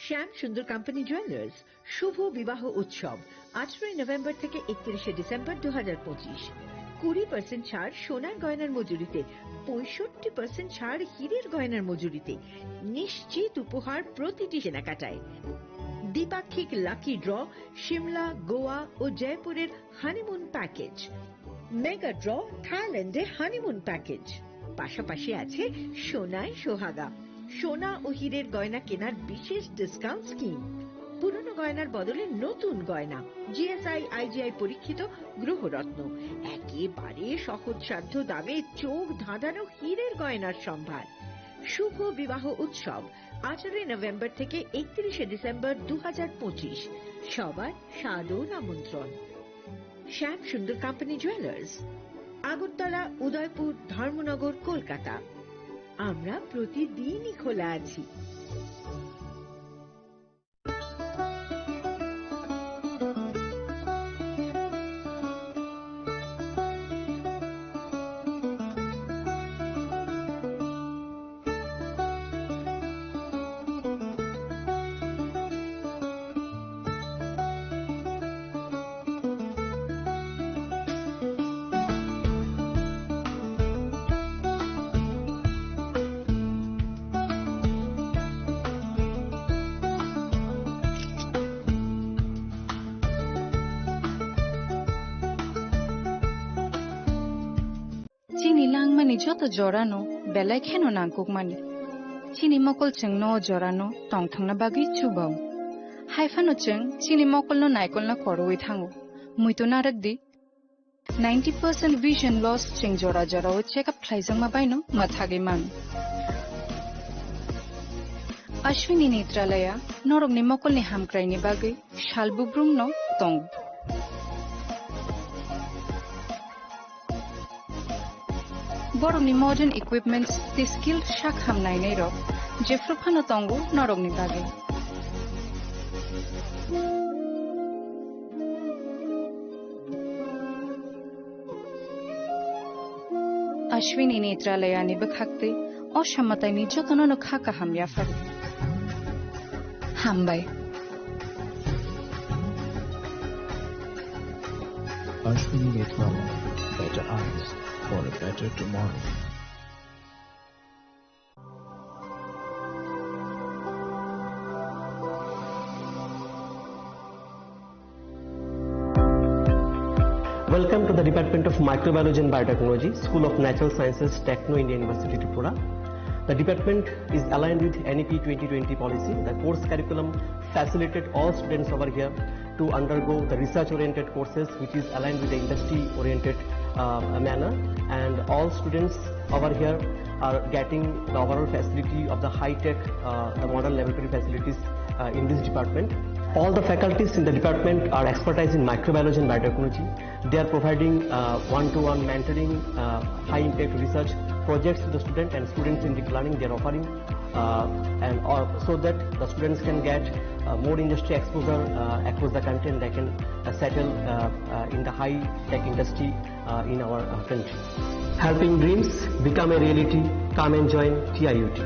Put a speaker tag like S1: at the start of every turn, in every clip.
S1: শ্যাম সুন্দর company jewellers শুভ বিবাহ উৎসব 18 নভেম্বর থেকে 31 ডিসেম্বর 2025। 20% ছাড় সোনার গয়নার মজুরিতে, 65% ছাড় হীরের গয়নার মজুরিতে, নিশ্চিত উপহার প্রতিটি কেনাকাটায়। দ্বিপাক্ষিক লাকি ড্র, শিমলা, গোয়া ও জয়পুরের হানিমুন প্যাকেজ, মেগা ড্র থাইল্যান্ডে হানিমুন প্যাকেজ। পাশাপাশি আছে সোনায় সোহাগা, সোনা ও হীরের গয়না কেনার বিশেষ ডিসকাউন্ট স্কিম। পুরনো গয়নার বদলে নতুন গয়না, জিএসআই আইজিআই পরীক্ষিত গ্রহরত্ন, একেবারে সহজসাধ্য দামে চোখ ধাঁধানো হীরের গয়নার সম্ভার। শুভ বিবাহ উৎসব 18 নভেম্বর থেকে 31 ডিসেম্বর 2025। সবার সাদর আমন্ত্রণ। শ্যাম সুন্দর কোম্পানি জুয়েলার্স, আগরতলা, উদয়পুর, ধর্মনগর, কলকাতা। আমরা প্রতিদিনই খোলা আছি।
S2: Chini lang mani joto jorano, belai kheno nangkuk mani. Chini mokol cheng no jorano, tong thang na bagi chubao. Haifano cheng, chini mokol no naikol na koroi thango. Muito narak di. 90% vision loss cheng jora jora o check up thaisang mabaino mathage man. Ashwini Netralaya, norog ni mokol ni hamkrai ni bagi, shalbubrum no tong. Borok ni modern equipments the skilled shak hamnai nei rok jefro phano tongo norok ni bage Ashwini Netralaya ni bakhakte oshammatai ni jotono no khaka hamya far hambai
S3: Ashwini Netralaya, better eyes for a better tomorrow.
S4: Welcome to the Department of Microbiology and Biotechnology, School of Natural Sciences, Techno India University, Tripura. The department is aligned with NEP 2020 policy. The course curriculum facilitated all students over here to undergo the research-oriented courses, which is aligned with the industry-oriented manner, and all students over here are getting the overall facility of the high-tech, the modern laboratory facilities in this department. All the faculties in the department are expertise in microbiology and biotechnology. They are providing one-to-one mentoring, high-impact research projects to the student, and students in deep learning they are offering, so that the students can get more industry exposure across the country, and they can settle in the high-tech industry in our country. Helping dreams become a reality. Come and join TIUT.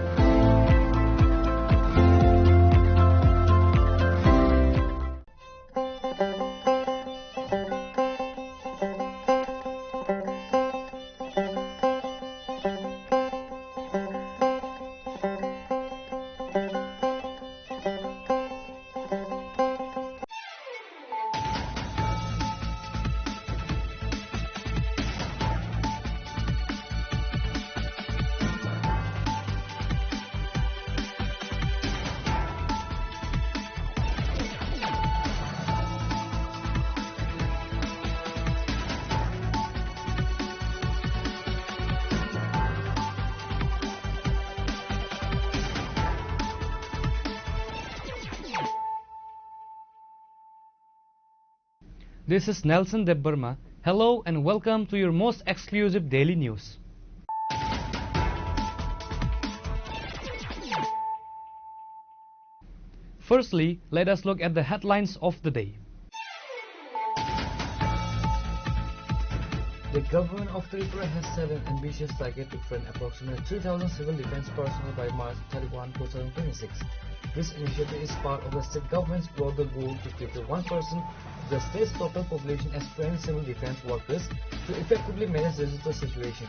S5: This is Nelson Debbarma. Hello and welcome to your most exclusive daily news. Firstly, let us look at the headlines of the day.
S6: The government of Tripura has set an ambitious target to train approximately 3,000 civil defense personnel by March 31, 2026. This initiative is part of the state government's broader goal to prepare 1% of the state's total population as trained civil defense workers to effectively manage the disaster situation.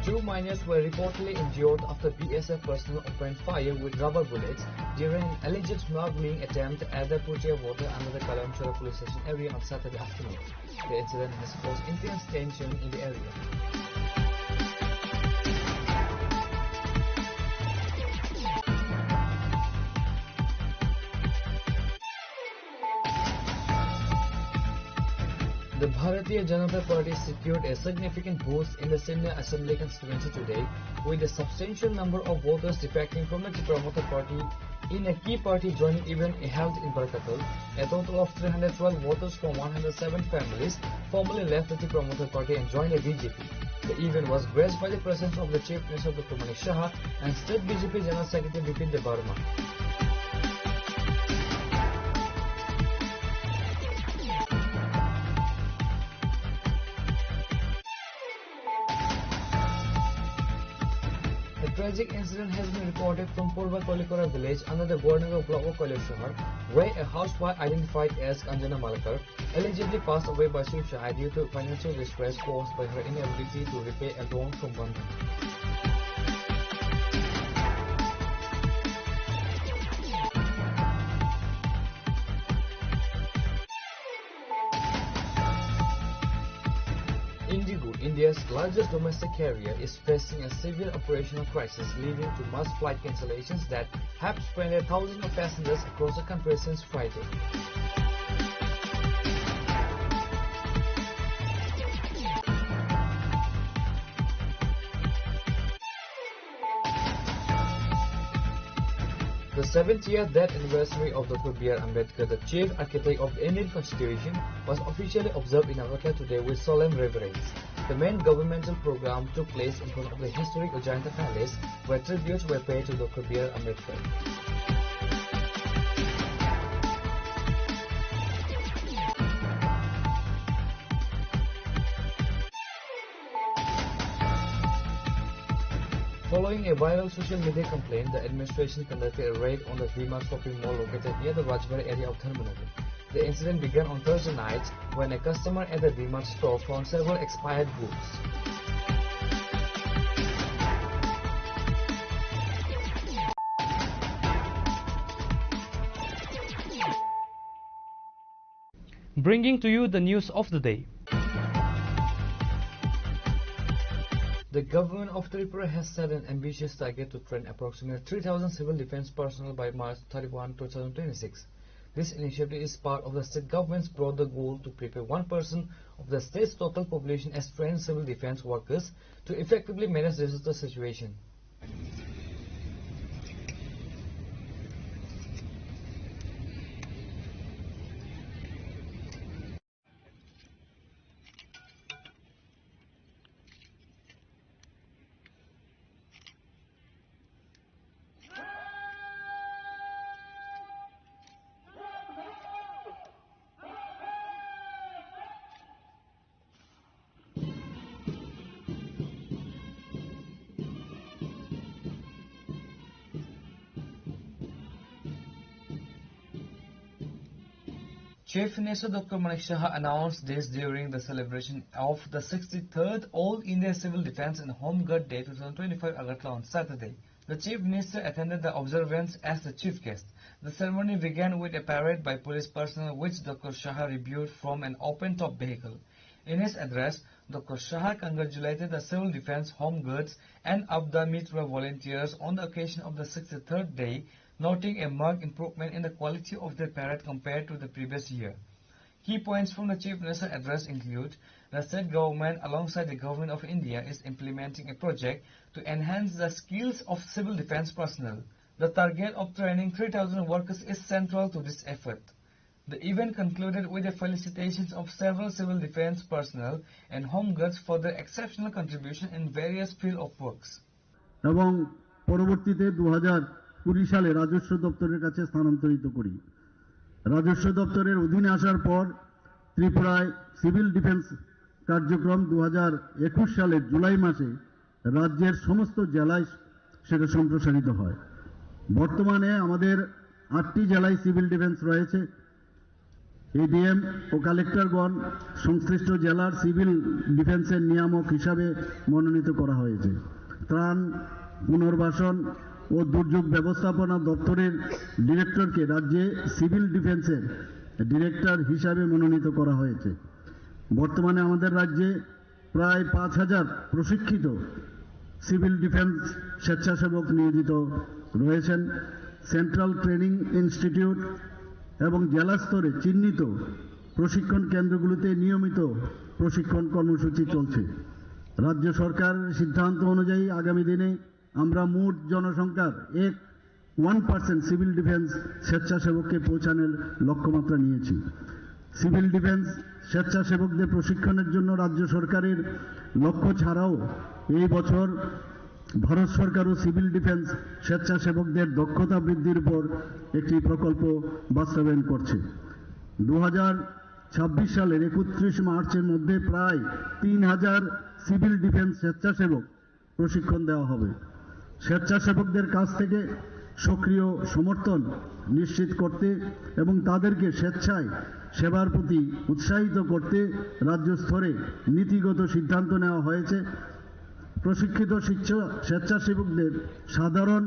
S6: Two miners were reportedly injured after BSF personnel opened fire with rubber bullets during an alleged smuggling attempt at the Putia water under the Kalamchora police station area on Saturday afternoon. The incident has caused intense tension in the area. The Bharatiya Janata Party secured a significant boost in the Simla Assembly constituency today, with a substantial number of voters defecting from the Tripuramata Party in a key party joining event held in Barkatal. A total of 312 voters from 107 families formally left the Tripuramata Party and joined the BJP. The event was graced by the presence of the Chief Minister Dr. Manik Saha and State BJP General Secretary Bipin Debarma. A tragic incident has been reported from Purva Kolikora village under the border of block of Kaleshwar, where a housewife identified as Kanjana Malakar allegedly passed away by suicide due to financial distress caused by her inability to repay a loan from Bandhan. Indigo, India's largest domestic carrier, is facing a severe operational crisis leading to mass flight cancellations that have stranded thousands of passengers across the country since Friday. The 70th death anniversary of Dr. B.R. Ambedkar, the chief architect of the Indian Constitution, was officially observed in Agartala today with solemn reverence. The main governmental program took place in front of the historic Ajanta Palace, where tributes were paid to Dr. B.R. Ambedkar. Following a viral social media complaint, the administration conducted a raid on the V-Mart shopping mall located near the Rajbari area of Dharmanagar. The incident began on Thursday night when a customer at the V-Mart store found several expired goods.
S5: Bringing to you the news of the day.
S6: The government of Tripura has set an ambitious target to train approximately 3,000 civil defense personnel by March 31, 2026. This initiative is part of the state government's broader goal to prepare 1% of the state's total population as trained civil defense workers to effectively manage the disaster situation. Chief Minister Dr. Manik Saha announced this during the celebration of the 63rd All India Civil Defence and Home Guard Day 2025 Agartala on Saturday. The Chief Minister attended the observance as the chief guest. The ceremony began with a parade by police personnel which Dr. Saha reviewed from an open-top vehicle. In his address, Dr. Saha congratulated the Civil Defence, Home Guards and Abda Mitra volunteers on the occasion of the 63rd day, noting a marked improvement in the quality of their parade compared to the previous year. Key points from the Chief Minister's address include the state government alongside the Government of India is implementing a project to enhance the skills of civil defense personnel. The target of training 3,000 workers is central to this effort. The event concluded with the felicitations of several civil defense personnel and home guards for their exceptional contribution in various fields of works.
S7: এবং পরবর্তীতে 2020 সালে রাজস্ব দপ্তরের কাছে স্থানান্তরিত করি। রাজস্ব দপ্তরের অধীনে আসার পর ত্রিপুরায় সিভিল ডিফেন্স কার্যক্রম 2021 সালের জুলাই মাসে রাজ্যের সমস্ত জেলায় সেটা সম্প্রসারিত হয়। বর্তমানে আমাদের 8টি জেলায় সিভিল ডিফেন্স রয়েছে। এডিএম ও কালেক্টরগণ সংশ্লিষ্ট জেলার সিভিল ডিফেন্সের নিয়ামক হিসাবে মনোনীত করা হয়েছে। ত্রাণ, পুনর্বাসন ও দুর্যোগ ব্যবস্থাপনা দপ্তরের ডিরেক্টরকে রাজ্যে সিভিল ডিফেন্সের ডিরেক্টর হিসাবে মনোনীত করা হয়েছে। বর্তমানে আমাদের রাজ্যে প্রায় 5,000 প্রশিক্ষিত সিভিল ডিফেন্স স্বেচ্ছাসেবক নিয়োজিত রয়েছেন। সেন্ট্রাল ট্রেনিং ইনস্টিটিউট এবং জেলা স্তরে চিহ্নিত প্রশিক্ষণ কেন্দ্রগুলিতে নিয়মিত প্রশিক্ষণ কর্মসূচি চলছে। রাজ্য সরকারের সিদ্ধান্ত অনুযায়ী আগামী দিনে আমরা মোট জনসংখ্যার 1% সিভিল ডিফেন্স স্বেচ্ছাসেবককে পৌঁছানোর লক্ষ্যমাত্রা নিয়েছি। সিভিল ডিফেন্স স্বেচ্ছাসেবকদের প্রশিক্ষণের জন্য রাজ্য সরকারের লক্ষ্য ছাড়াও এই বছর ভারত সরকারও সিভিল ডিফেন্স স্বেচ্ছাসেবকদের দক্ষতা বৃদ্ধির উপর একটি প্রকল্প বাস্তবায়ন করছে। 2026 সালের 31 মার্চের মধ্যে প্রায় 3,000 সিভিল ডিফেন্স স্বেচ্ছাসেবক প্রশিক্ষণ দেওয়া হবে। স্বেচ্ছাসেবকদের কাছ থেকে সক্রিয় সমর্থন নিশ্চিত করতে এবং তাদেরকে স্বেচ্ছায় সেবার প্রতি উৎসাহিত করতে রাজ্য স্তরে নীতিগত সিদ্ধান্ত নেওয়া হয়েছে। প্রশিক্ষিত স্বেচ্ছাসেবকদের সাধারণ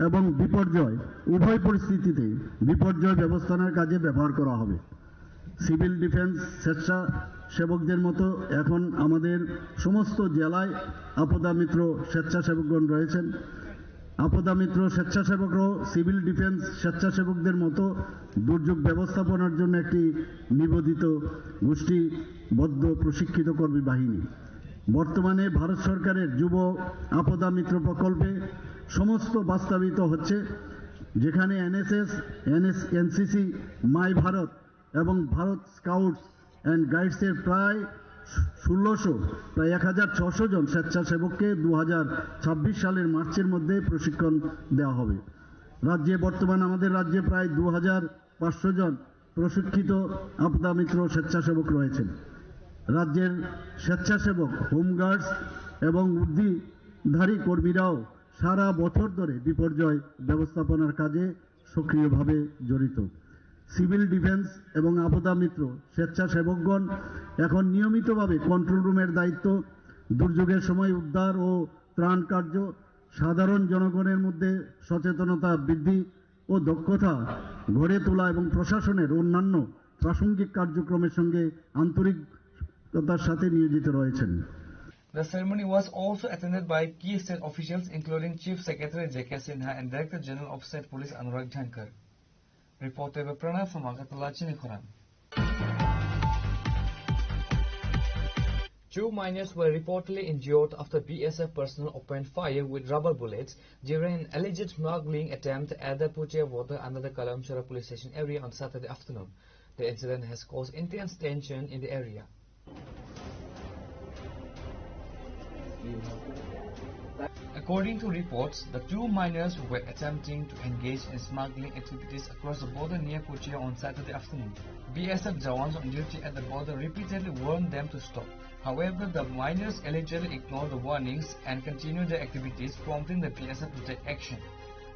S7: এবং বিপর্যয় উভয় পরিস্থিতিতে বিপর্যয় ব্যবস্থাপনার কাজে ব্যবহার করা হবে। সিভিল ডিফেন্স স্বেচ্ছাসেবকদের মতো এখন আমাদের সমস্ত জেলায় আপদা মিত্র স্বেচ্ছাসেবকগণ রয়েছেন। আপদা মিত্র স্বেচ্ছাসেবকরাও সিভিল ডিফেন্স স্বেচ্ছাসেবকদের মতো দুর্যোগ ব্যবস্থাপনার জন্য একটি নিবন্ধিত গোষ্ঠীবদ্ধ প্রশিক্ষিত কর্মী বাহিনী। বর্তমানে ভারত সরকারের যুব আপদা মিত্র প্রকল্পে সমস্ত বাস্তবায়িত হচ্ছে, যেখানে এনএসএস, এনসিসি, মাই ভারত এবং ভারত স্কাউটস অ্যান্ড গাইডসের প্রায় 1,600 জন স্বেচ্ছাসেবককে 2026 সালের মার্চের মধ্যে প্রশিক্ষণ দেওয়া হবে। রাজ্যে বর্তমান আমাদের রাজ্যে প্রায় 2,500 জন প্রশিক্ষিত আপদা মিত্র স্বেচ্ছাসেবক রয়েছেন। রাজ্যের স্বেচ্ছাসেবক, হোমগার্ডস এবং উর্দিধারী কর্মীরাও সারা বছর ধরে বিপর্যয় ব্যবস্থাপনার কাজে সক্রিয়ভাবে জড়িত। সিভিল ডিফেন্স এবং আপদা মিত্র স্বেচ্ছাসেবকগণ এখন নিয়মিতভাবে কন্ট্রোল রুমের দায়িত্ব, দুর্যোগের সময় উদ্ধার ও ত্রাণ কার্য, সাধারণ জনগণের মধ্যে সচেতনতা বৃদ্ধি ও দক্ষতা গড়ে তোলা এবং প্রশাসনের অন্যান্য প্রাসঙ্গিক কার্যক্রমের সঙ্গে আন্তরিকতার সাথে নিয়োজিত রয়েছেন।
S6: The ceremony was also attended by key state officials including Chief Secretary J.K. Sinha and Director General of State Police Anurag Dhankar. Reported by Pranav from Agartala, Chinikoran. 2 miners were reportedly injured after BSF personnel opened fire with rubber bullets during an alleged smuggling attempt at the Puche water under the Kalamchara police station area on Saturday afternoon. The incident has caused intense tension in the area. According to reports, the 2 miners were attempting to engage in smuggling activities across the border near Puchia on Saturday afternoon. BSF Jawans on duty at the border repeatedly warned them to stop. However, the miners allegedly ignored the warnings and continued their activities, prompting the BSF to take action.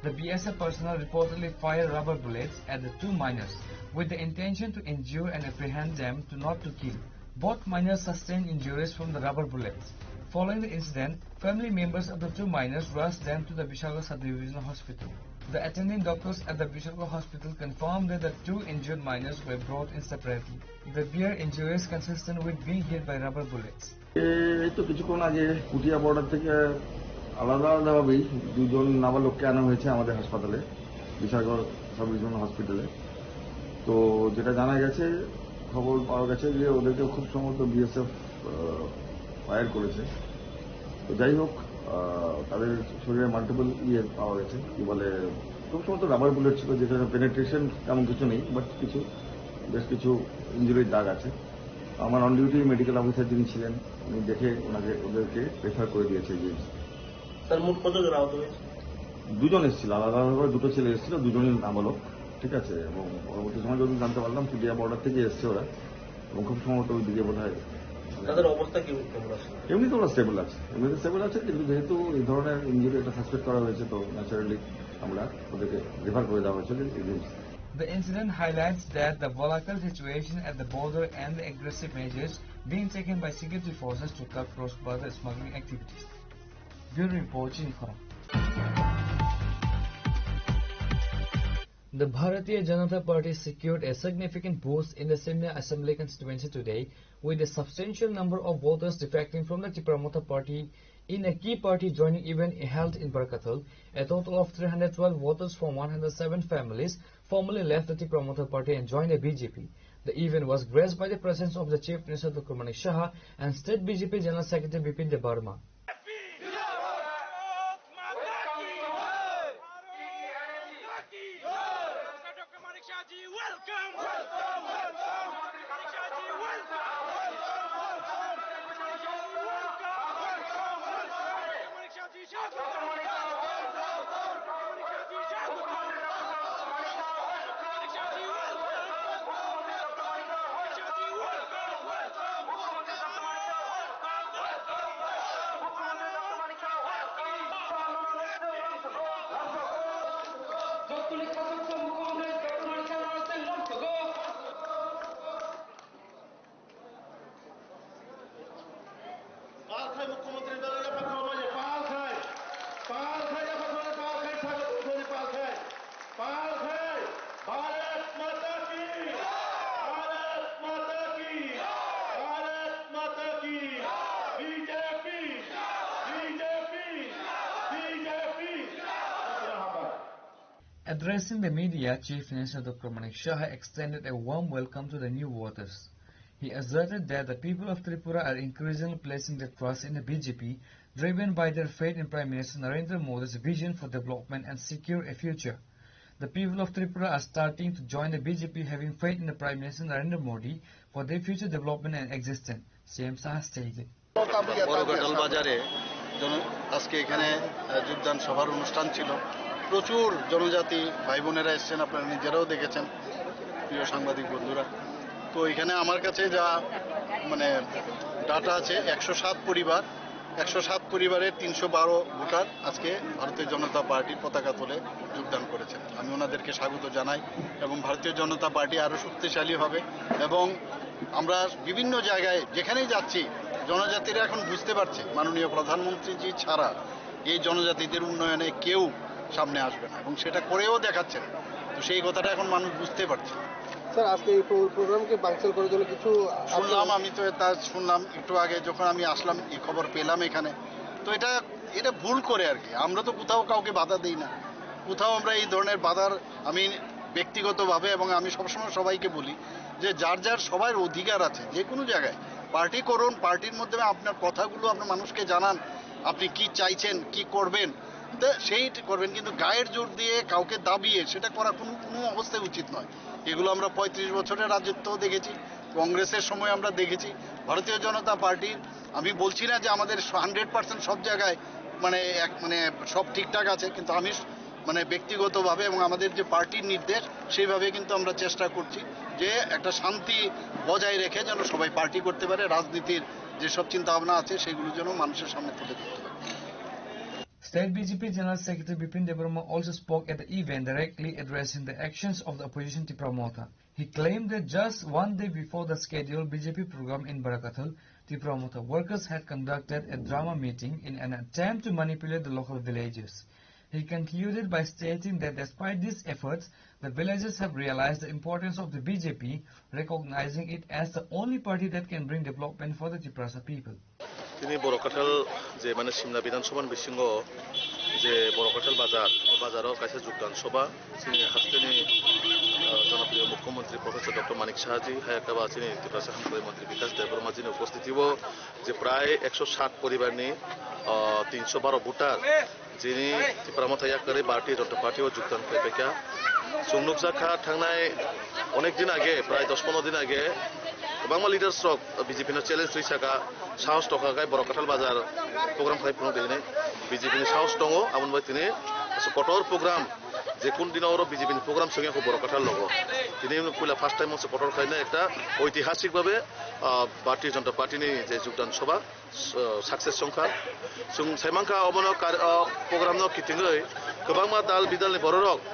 S6: The BSF personnel reportedly fired rubber bullets at the 2 miners with the intention to injure and apprehend them, not to kill. Both miners sustained injuries from the rubber bullets. Following the incident, family members of the 2 miners rushed them to the Vishaga Sub-Divisional Hospital. The attending doctors at the Vishaga Hospital confirmed that the 2 injured miners were brought in separately. The bear injuries consistent with being hit by rubber bullets.
S8: এই তো কিছুক্ষণ আগে Puthia border থেকে আলাদা আলাদাভাবেই 2 জন নাবালককে আনা হয়েছে আমাদের হাসপাতালে, বিশালগড় সাব ডিভিশনাল হসপিটালে। তো যেটা জানা গেছে, খবর পাওয়া গেছে যে ওদেরকে খুব সম্ভবত বিএসএফ ফায়ার করেছে। তো যাই হোক, তাদের শরীরে মাল্টিপল পাওয়া গেছে, কি বলে খুব সম্ভবত রাবার বুলেট ছিল, যেটা পেনেট্রেশন তেমন কিছু নেই, বাট বেশ কিছু ইঞ্জুরির দাগ আছে। আমার অন ডিউটি মেডিকেল অফিসার যিনি ছিলেন, উনি দেখে ওদেরকে রেফার করে দিয়েছে জিএমসি।
S9: তার মোট কতজন আহত হয়েছে?
S8: দুজন এসেছিল, আলাদা আলাদা দুটো ছেলে এসেছিল, দুজনই নাবালক, ঠিক আছে। এবং পরবর্তী সময় যদি জানতে পারলাম পুটিয়া বর্ডার থেকে এসছে ওরা, এবং খুব সম্ভবত ওই দিকে বোধ হয়।
S9: তাদের অবস্থা কেমন আছে?
S8: এমনি তো ওরা স্টেবল আছে, এমনিতে স্টেবল আছে, কিন্তু যেহেতু এই ধরনের ইঞ্জুরি একটা সাসপেক্ট করা হয়েছে, তো ন্যাচারালি আমরা ওদেরকে রেফার করে দেওয়া হয়েছে against.
S6: The incident highlights that the volatile situation at the border and the aggressive measures being taken by security forces to cut cross-border smuggling activities. Bureau Report, Chinikhara. The Bharatiya Janata Party secured a significant boost in the Simla Assembly constituency today, with a substantial number of voters defecting from the Tipramotha party in a key party joining event held in Barakatal. A total of 312 voters from 107 families formally left the Tipramotha party and joined the BJP. The event was graced by the presence of the Chief Minister Dr. Manik Saha and State BJP General Secretary Bipin Debarma. Addressing the media, Chief Minister Dr. Manik Saha extended a warm welcome to the new voters. He asserted that the people of Tripura are increasingly placing their trust in the BJP, driven by their faith in Prime Minister Narendra Modi's vision for development and secure a future. The people of Tripura are starting to join the BJP, having faith in the Prime Minister Narendra Modi for their future development and existence, CM Saha stated.
S10: বড়ঘাটাল বাজারে আজকে এখানে যোগদান সভার অনুষ্ঠান ছিল। প্রচুর জনজাতি ভাই বোনেরা এসেছেন, আপনারা নিজেরাও দেখেছেন, প্রিয় সাংবাদিক বন্ধুরা। তো এখানে আমার কাছে যা মানে ডাটা আছে, 107 পরিবার, 107 পরিবারের 312 ভোটার আজকে ভারতীয় জনতা পার্টির পতাকা তুলে যোগদান করেছেন। আমি ওনাদেরকে স্বাগত জানাই এবং ভারতীয় জনতা পার্টি আরও শক্তিশালী হবে। এবং আমরা বিভিন্ন জায়গায় যেখানেই যাচ্ছি, জনজাতিরা এখন বুঝতে পারছে মাননীয় প্রধানমন্ত্রীজি ছাড়া এই জনজাতিদের উন্নয়নে কেউ সামনে আসবে না, এবং সেটা করেও দেখাচ্ছেন। তো সেই কথাটা এখন মানুষ বুঝতে পারছে।
S11: স্যার, আজকে এই প্রোগ্রামকে বানচাল করার জন্য কিছু
S10: শুনলাম, আমি তো তা শুনলাম একটু আগে যখন আমি আসলাম, এই খবর পেলাম এখানে। তো এটা ভুল করে আর কি। আমরা তো কোথাও কাউকে বাধা দিই না, কোথাও আমরা এই ধরনের বাধার, আমি ব্যক্তিগতভাবে এবং আমি সবসময় সবাইকে বলি যে যার যার সবার অধিকার আছে, যে কোনো জায়গায় পার্টি করুন, পার্টির মধ্যে আপনার কথাগুলো আপনার মানুষকে জানান, আপনি কি চাইছেন, কি করবেন, সেই করবেন। কিন্তু গায়ের জোর দিয়ে কাউকে দাবিয়ে সেটা করা কোনো অবস্থায় উচিত নয়। এগুলো আমরা 35 বছরের রাজত্ব দেখেছি, কংগ্রেসের সময় আমরা দেখেছি। ভারতীয় জনতা পার্টির, আমি বলছি না যে আমাদের 100% সব জায়গায় মানে সব ঠিকঠাক আছে, কিন্তু আমি মানে ব্যক্তিগতভাবে এবং আমাদের যে পার্টির নির্দেশ সেইভাবে কিন্তু আমরা চেষ্টা করছি যে একটা শান্তি বজায় রেখে যেন সবাই পার্টি করতে পারে, রাজনীতির যেসব চিন্তা ভাবনা আছে সেগুলো যেন মানুষের সামনে তুলে ধরতে পারে।
S6: State BJP General Secretary Bipin Debarma also spoke at the event, directly addressing the actions of the opposition Tipramotha. He claimed that just one day before the scheduled BJP program in Barakatal, Tipramotha workers had conducted a drama meeting in an attempt to manipulate the local villagers. He concluded by stating that despite these efforts, the villagers have realized the importance of the BJP, recognizing it as the only party that can bring development for the Tiprasa people.
S12: তিনি বড়কাঠাল যে মানে সিমলা বিধানসভার বিশৃঙ্গ যে বড়কাঠাল বাজারও কাছে যোগদান সভা তিনি হাস্তেনি জনপ্রিয় মুখ্যমন্ত্রী প্রফেসর ডক্টর মানিক সাহাজি হায়াকাবা চিনি ত্রিপুরা সাংসদ মন্ত্রী বিকাশ দেববর্মা যিনি উপস্থিতিব যে প্রায় 107 পরিবারনি 312 ভোটার যিনি ত্রিপুরামথা ইয়াকারে भारतीय जनता पार्टीও যোগদান খাইপাইকা সংনুকজাখা থাংনাय অনেক দিন আগে প্রায় 10-15 দিন আগে गोबां लिडार्स रक बीजेपी नो चैलेंज थुई साका साहस टकागाय बरकाटाल बाजार प्रोग्राम खाय फुनो देने बीजेपी नि साहस दङ आबन बाय तिने कठोर प्रोग्राम जे कोन दिनाव बीजेपी नि प्रोग्राम संगे को बरकाटाल लगो तिने पयला फार्स्ट टाइम से कठोर खायना एकटा ऐतिहासिक भाबे भारतीय जनता पार्टी नि जे जुगदान सभा सक्सेस संखा जों साइमांखा अबनो प्रोग्राम नो किथिङै गोबां मा दाल बिदालनि बररक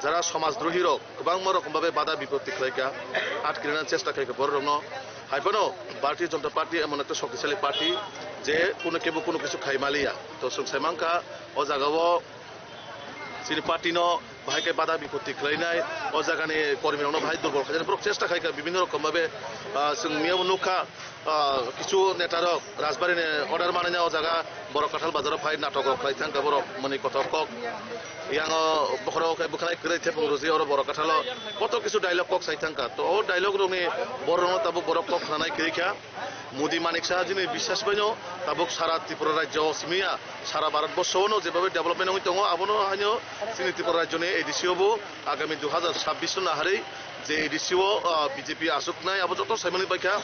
S12: যারা সমাজদ্রোহী রক গোবাং রকমভাবে বাধা বিপত্তি খাইকা আটকিনার চেষ্টা খাইকা বড় রং হাইপানো ভারতীয় জনতা পার্টি এমন একটা শক্তিশালী পার্টি যে কোনো কেবল কোনো কিছু খাইমালিয়া তো সাইমাংকা ও জায়গাও চিনি পার্টি ন ভাইকে বাধা বিপত্তি খাইনাই ও জায়গানি কর্মী ভাই দুর্বল খাই চেষ্টা খাইকা বিভিন্ন রকমভাবে মিয়াম নুখা কিছু নেতারক রাজবাড়ি অর্ডার মানে ও জায়গা বড়কাঠাল বাজার ফাই নাটক খাই থাকা বড় মানে কথা cock yang bokro kai bukanai krai thep rozi oro boro kathalo koto kisu dialog kok sai thangka to o dialog roni boro no tabu boro kok khanai kirikha Modi Manik Shah যিনি বিশ্বাস বাইনো তাবুক সারা ত্রিপুরা রাজ্য সিমিয়া সারা ভারতবর্ষও যেভাবে ডেভেলপমেন্ট হইতো আবনো হাইনো চিনি ত্রিপুরা রাজ্যনে এডিসিওবো আগামী 2026 নাহারে যে এডিসিও বিজেপি আসুক নাই আবো যত সাইমানি বাইখা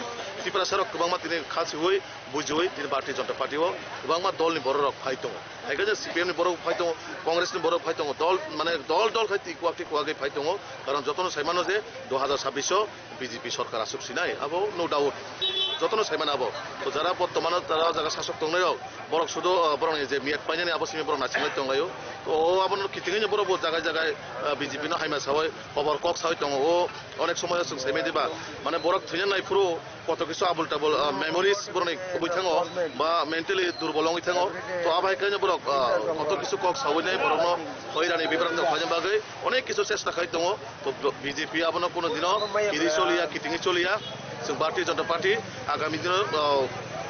S12: ত্রিপুরা সারক গোবাংমা তিনি খাসি হই বুঝই তিনি ভারতীয় জনতা পার্টিও গোবাংমা দলনি বড় রক ফাইতো এখানে সিপিএম নি বড় ফাইতো কংগ্রেস নি বড় ফাইতো দল মানে দল খাইতি কুয়াগে ফাইতো কারণ যতন সাইমানো যে 2026 বিজেপি সরকার আসুক সিনাই আবো নো ডাউট যতন সাইমান আবো তো যারা বর্তমানে তারা জায়গা শাসক দংনায়ও বড় শুধু বড় যে মিয়াট পাইনানি আবো সিমি বড় নাচিমাই দংলায়ও তো ও আবন কিতিঙে বড় জায়গায় বিজেপি নো হাইমা সাওয় খবর কক সাওয় দং ও অনেক সময় সাইমাই দিবা মানে বড় থইনা নাই পুরো কত কিছু আবুল টাবুল মেমোরিজ বড় বই থাঙো বা মেন্টালি দুর্বল হই থাঙো তো আবাই কাইনে বড় কত কিছু কক সাওয় নাই বড় নো হইরানি বিভ্রান্ত খাইন বাগৈ অনেক কিছু চেষ্টা খাই দং তো বিজেপি আবন কোন দিন ইদি চলিয়া কিতিঙে চলিয়া जों भारतीय जनता पार्टी आगामी दिन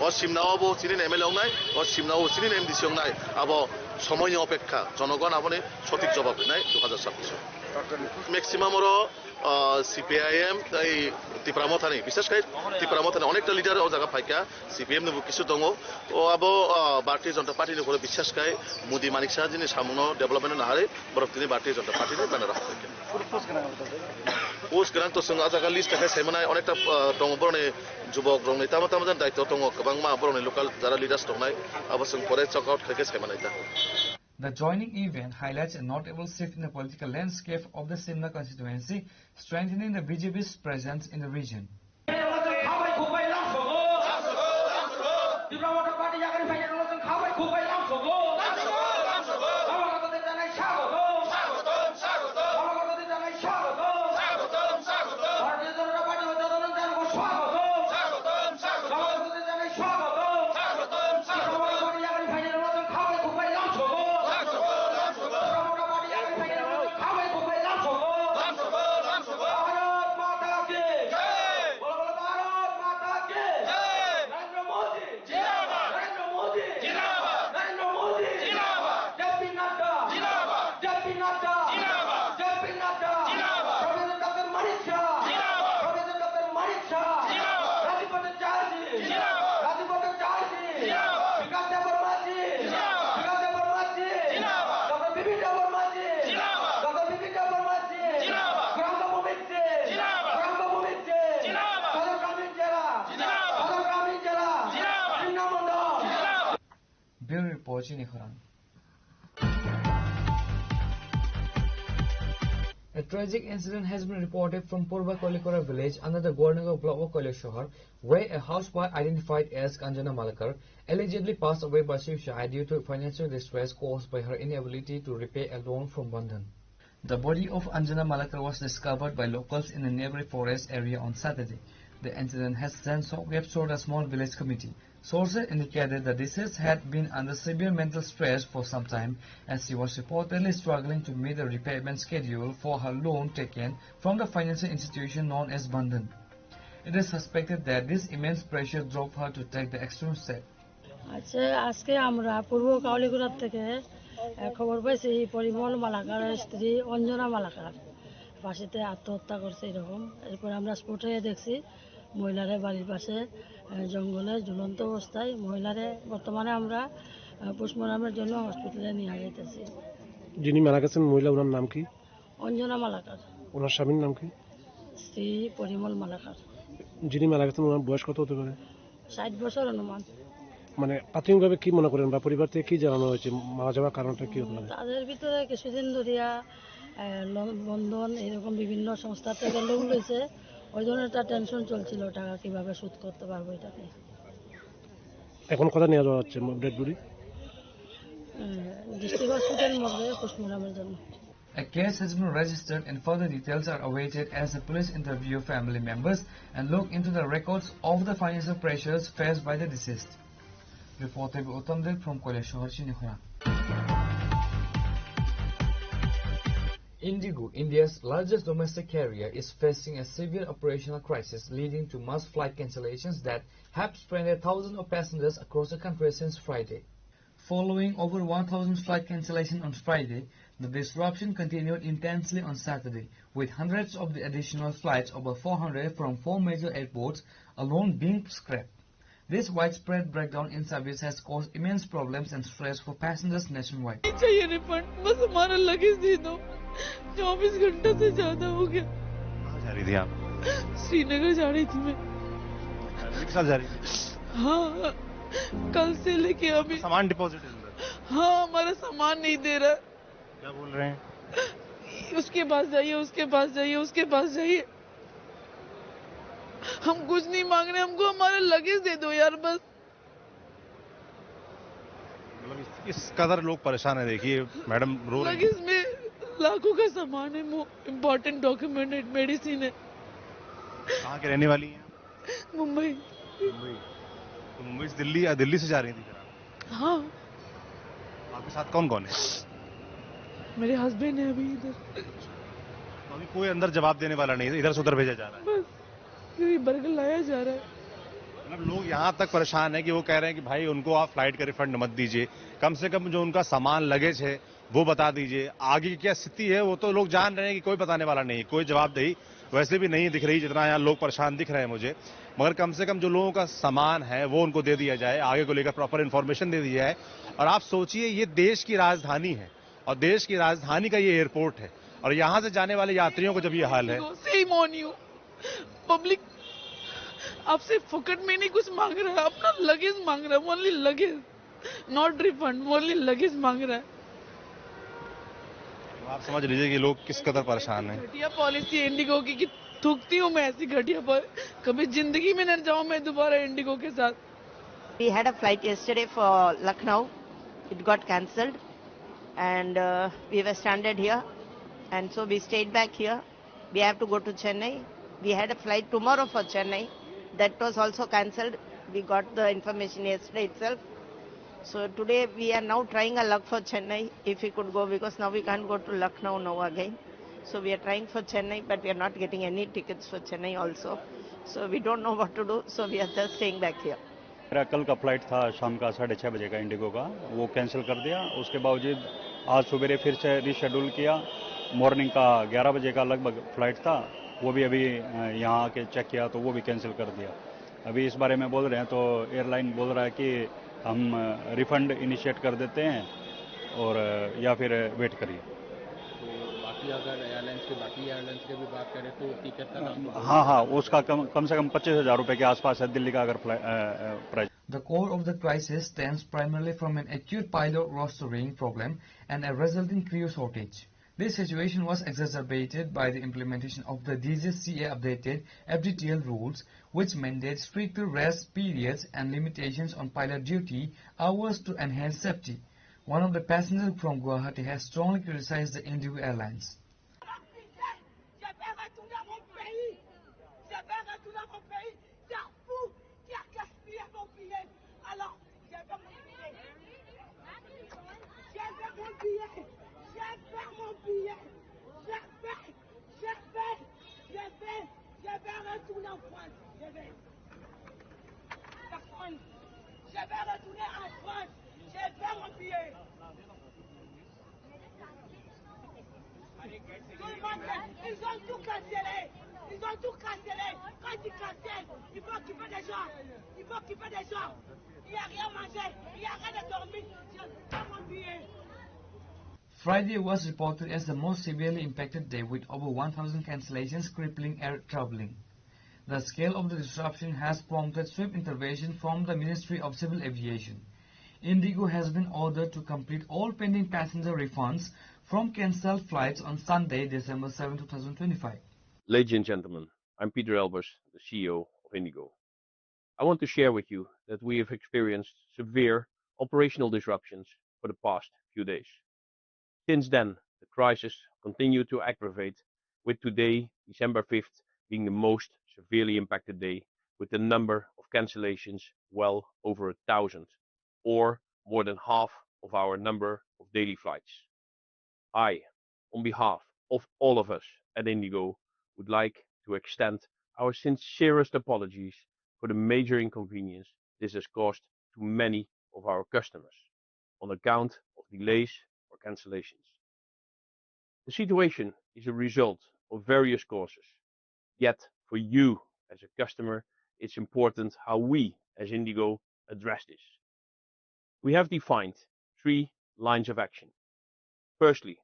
S12: অসীমনাও চিনি এমএলএ নাই অসীমনাও চিনি এমডিসি নাই আবো সময় অপেক্ষা জনগণ আপনি সঠিক জবাব নাই 2026 ম্যাক্সিমাম সিপিআইএম এই ত্রিপুরামথানি বিশেষ করে ত্রিপুরামথানি অনেকটা লিডার ও জায়গা ফাইকা সিপিএম নিবো কিছু দङ ও আবো ভারতীয় জনতা পার্টির উপরে বিশ্বাস খাই মোদি মানিক শাহ যিনি সামনো ডেভেলপমেন্ট নাহারে বরং তিনি ভারতীয় জনতা পার্টির ব্যানার রাখতেন পোস্ট গোनां তো जों आजागा लिस्ट थाखाय सायमानाय अनेकटा दङ बर'नि जुबक दङ तामा तामा दायित्व दङ गोबां मा बर'नि लोकाल जारा लिडार्स दंनाय आबो जों फरे चकआउट खायके सायमानाय दा
S6: The joining event highlights a notable shift in the political landscape of the Simla constituency, strengthening the BJP's presence in the region. Bureau Report, Chini Khurang. A tragic incident has been reported from Purba Kolikora village under the Gornagar block of Kolishahar, where a housewife identified as Kanjana Malakar allegedly passed away by suicide due to financial distress caused by her inability to repay a loan from Bandhan. The body of Anjana Malakar was discovered by locals in the neighboring forest area on Saturday. The incident has then swept a small village committee. Sources indicated the deceased had been under severe mental stress for some time, as she was reportedly struggling to meet the repayment schedule for her loan taken from the financial institution known as Bandhan. It is suspected that this immense pressure drove her to take the extreme step.
S13: আজকে আমরা পূর্ব কাউলিগুড়া থেকে খবর পাইছি পরিমল মালাকারের স্ত্রী অঞ্জনা মালাকার পাশেতে আত্মহত্যা করছে এরকম। এরপর আমরা স্পটে দেখছি মহিলারে বাড়ির পাশে জঙ্গলে ঝুলন্ত অবস্থায়। মহিলারে বর্তমানে আমরা পোস্টমর্টমের জন্য হসপিটালে নিয়ে যাইতেছি।
S14: যিনি মারা গেছেন মহিলা, ওনার নাম কি?
S13: অঞ্জনা মালাকার।
S14: ওনার স্বামীর নাম কি?
S13: শ্রী পরিমল মালাকার।
S14: যিনি মারা গেছেন ওনার বয়স কত হতে পারে?
S13: 60 বছর অনুমান।
S14: মানে প্রাথমিকভাবে কি মনে করেন বা পরিবার থেকে কি জানানো হয়েছে মারা যাওয়ার কারণটা কি হতে পারে?
S13: তাদের ভিতরে কিছুদিন ধরিয়া বন্ধন এরকম বিভিন্ন সংস্থা থেকে লোন লইছে, ওই ধরনের একটা টেনশন চলছিল টাকা কিভাবে শোধ করতে পারবো এটাকে।
S14: এখন কথা নিয়ে যাওয়া হচ্ছে ডেড বডি
S13: ডিস্ট্রিক্ট হসপিটাল মর্গে পোস্টমর্টমের জন্য।
S6: A case has been registered and further details are awaited as the police interview family members and look into the records of the financial pressures faced by the deceased. Reporter Uttam Dev from Koleshwar, Chinikhura. Indigo, India's largest domestic carrier, is facing a severe operational crisis leading to mass flight cancellations that have stranded thousands of passengers across the country since Friday. Following over 1,000 flight cancellations on Friday, the disruption continued intensely on Saturday, with hundreds of the additional flights, over 400 from 4 major airports alone, being scrapped. This widespread breakdown in service has caused immense problems and stress for passengers nationwide.
S15: चाहिए refund, बस हमारा luggage दे दो। 24 घंटे से ज्यादा हो गया।
S16: कहाँ जा रही थी आप?
S15: श्रीनगर जा रही थी मैं।
S16: फैमिली के साथ जा रही थी?
S15: हाँ, कल से लेके अभी
S16: सामान डिपॉजिट है अंदर?
S15: हाँ, हमारा सामान नहीं दे रहा।
S16: क्या बोल रहे हैं?
S15: उसके पास जाइए, उसके पास जाइए, उसके पास जाइए। हम कुछ नहीं मांग रहे, हमको हमारा लगेज दे दो यार बस।
S16: मतलब इस कदर लोग परेशान है। देखिए मैडम रो रही हैं।
S15: लगेज में लाखों का सामान है, इम्पोर्टेंट डॉक्यूमेंट है, मेडिसिन है।
S16: कहाँ के रहने वाली हैं?
S15: मुंबई।
S16: मुंबई तो मुंबई से दिल्ली से जा रही थी फिर आप?
S15: हाँ,
S16: आपके साथ कौन कौन है?
S15: मेरे हस्बैंड है अभी इधर।
S16: तो अभी कोई अंदर जवाब देने वाला नहीं है, इधर से उधर भेजा जा रहा है।
S15: बस यही बर्गर लाया जा रहा है।
S16: मतलब लोग यहाँ तक परेशान है कि वो कह रहे हैं कि भाई उनको आप फ्लाइट का रिफंड मत दीजिए, कम से कम जो उनका सामान लगेज है वो बता दीजिए। आगे की क्या स्थिति है वो तो लोग जान रहे हैं कि कोई बताने वाला नहीं, कोई जवाबदेही वैसे भी नहीं दिख रही जितना यहाँ लोग परेशान दिख रहे हैं मुझे। मगर कम से कम जो लोगों का सामान है वो उनको दे दिया जाए, आगे को लेकर प्रॉपर इन्फॉर्मेशन दे दी जाए। और आप सोचिए ये देश की राजधानी है और देश की राजधानी का ये एयरपोर्ट है और यहाँ से जाने वाले यात्रियों को जब ये हाल है।
S15: पब्लिक आपसे फुकट में नहीं कुछ मांग रहा है, अपना लगेज मांग रहा है, only luggage, not refund, only luggage मांग रहा है।
S16: आप समझ लीजिए कि लोग किस कदर परेशान हैं।
S15: घटिया पॉलिसी इंडिगो की कि थूकती हूँ मैं ऐसी घटिया कभी जिंदगी में न जाऊँ मैं दोबारा इंडिगो के साथ।
S17: We had a flight yesterday for Lucknow. It got cancelled and we were stranded here and so we stayed back here. We have to go to Chennai. We had a flight tomorrow for Chennai. That was also cancelled. We got the information yesterday itself. So today we are now trying our luck for Chennai if we could go, because now we can't go to Lucknow now again. So we are trying for Chennai, but we are not getting any tickets for Chennai also. So we don't know what to do. So we are just staying back here.
S18: मेरा कल का flight था शाम का 6:30 बजे का Indigo का, वो कैंसिल कर दिया। उसके बावजूद आज सवेरे फिर से रीशेड्यूल किया। मॉर्निंग का 11 बजे का लगभग फ्लाइट था, वो भी अभी यहाँ आके चेक किया तो वो भी कैंसिल कर दिया। अभी इस बारे में बोल रहे हैं तो एयरलाइन बोल रहा है कि हम रिफंड इनिशिएट कर देते हैं और या फिर वेट करिए।
S3: बाकी अगर एयरलाइंस की भी बात करें तो टिकट का
S18: हाँ, उसका कम से कम 25,000 रुपए के आसपास है दिल्ली का अगर price.
S6: The core of the crisis stems primarily from an acute pilot rostering problem and a resulting crew shortage. This situation was exacerbated by the implementation of the DGCA updated FDTL rules, which mandate stricter rest periods and limitations on pilot duty hours to enhance safety. One of the passengers from Guwahati has strongly criticized the Indigo Airlines.
S19: Ils ont tout cancellé. Ils ont tout cancellé. Quand ils cancellent, il faut occuper des gens. Il faut occuper des gens. Il n'y a rien à manger. Il n'y a rien à dormir. Je pas mon billet.
S6: Friday was reported as the most severely impacted day with over 1,000 cancellations crippling air traveling. The scale of the disruption has prompted swift intervention from the Ministry of Civil Aviation. Indigo has been ordered to complete all pending passenger refunds from cancelled flights on Sunday, December 7, 2025.
S20: Ladies and gentlemen, I'm Peter Elbers, the CEO of Indigo. I want to share with you that we have experienced severe operational disruptions for the past few days. Since then, the crisis continued to aggravate, with today, December 5th, being the most severely impacted day, with the number of cancellations well over 1,000, or more than half of our number of daily flights. I, on behalf of all of us at Indigo, would like to extend our sincerest apologies for the major inconvenience this has caused to many of our customers on account of delays or cancellations. The situation is a result of various causes, yet for you as a customer, it's important how we as Indigo address this. We have defined 3 lines of action. Firstly,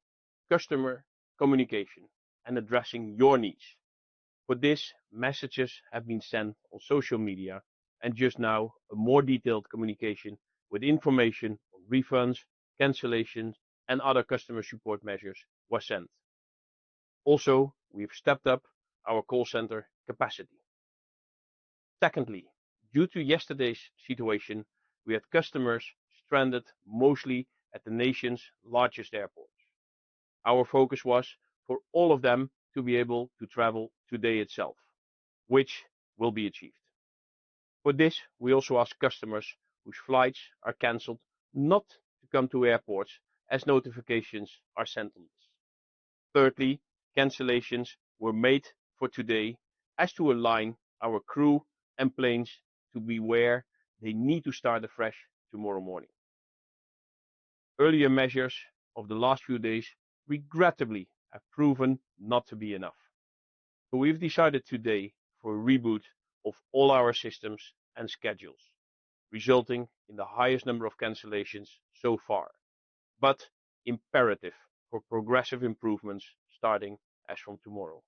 S20: customer communication and addressing your needs. For this, messages have been sent on social media, and just now a more detailed communication with information on refunds, cancellations and other customer support measures was sent. Also, we have stepped up our call center capacity. Secondly, due to yesterday's situation, we had customers stranded mostly at the nation's largest airports. Our focus was for all of them to be able to travel today itself, which will be achieved. For this, we also ask customers whose flights are cancelled not to come to airports, as notifications are sent on this. Thirdly, cancellations were made for today as to align our crew and planes to be where they need to start afresh tomorrow morning. Earlier measures of the last few days regrettably have proven not to be enough. So we've decided today for a reboot of all our systems and schedules, resulting in the highest number of cancellations so far, but imperative for progressive improvements starting as from tomorrow.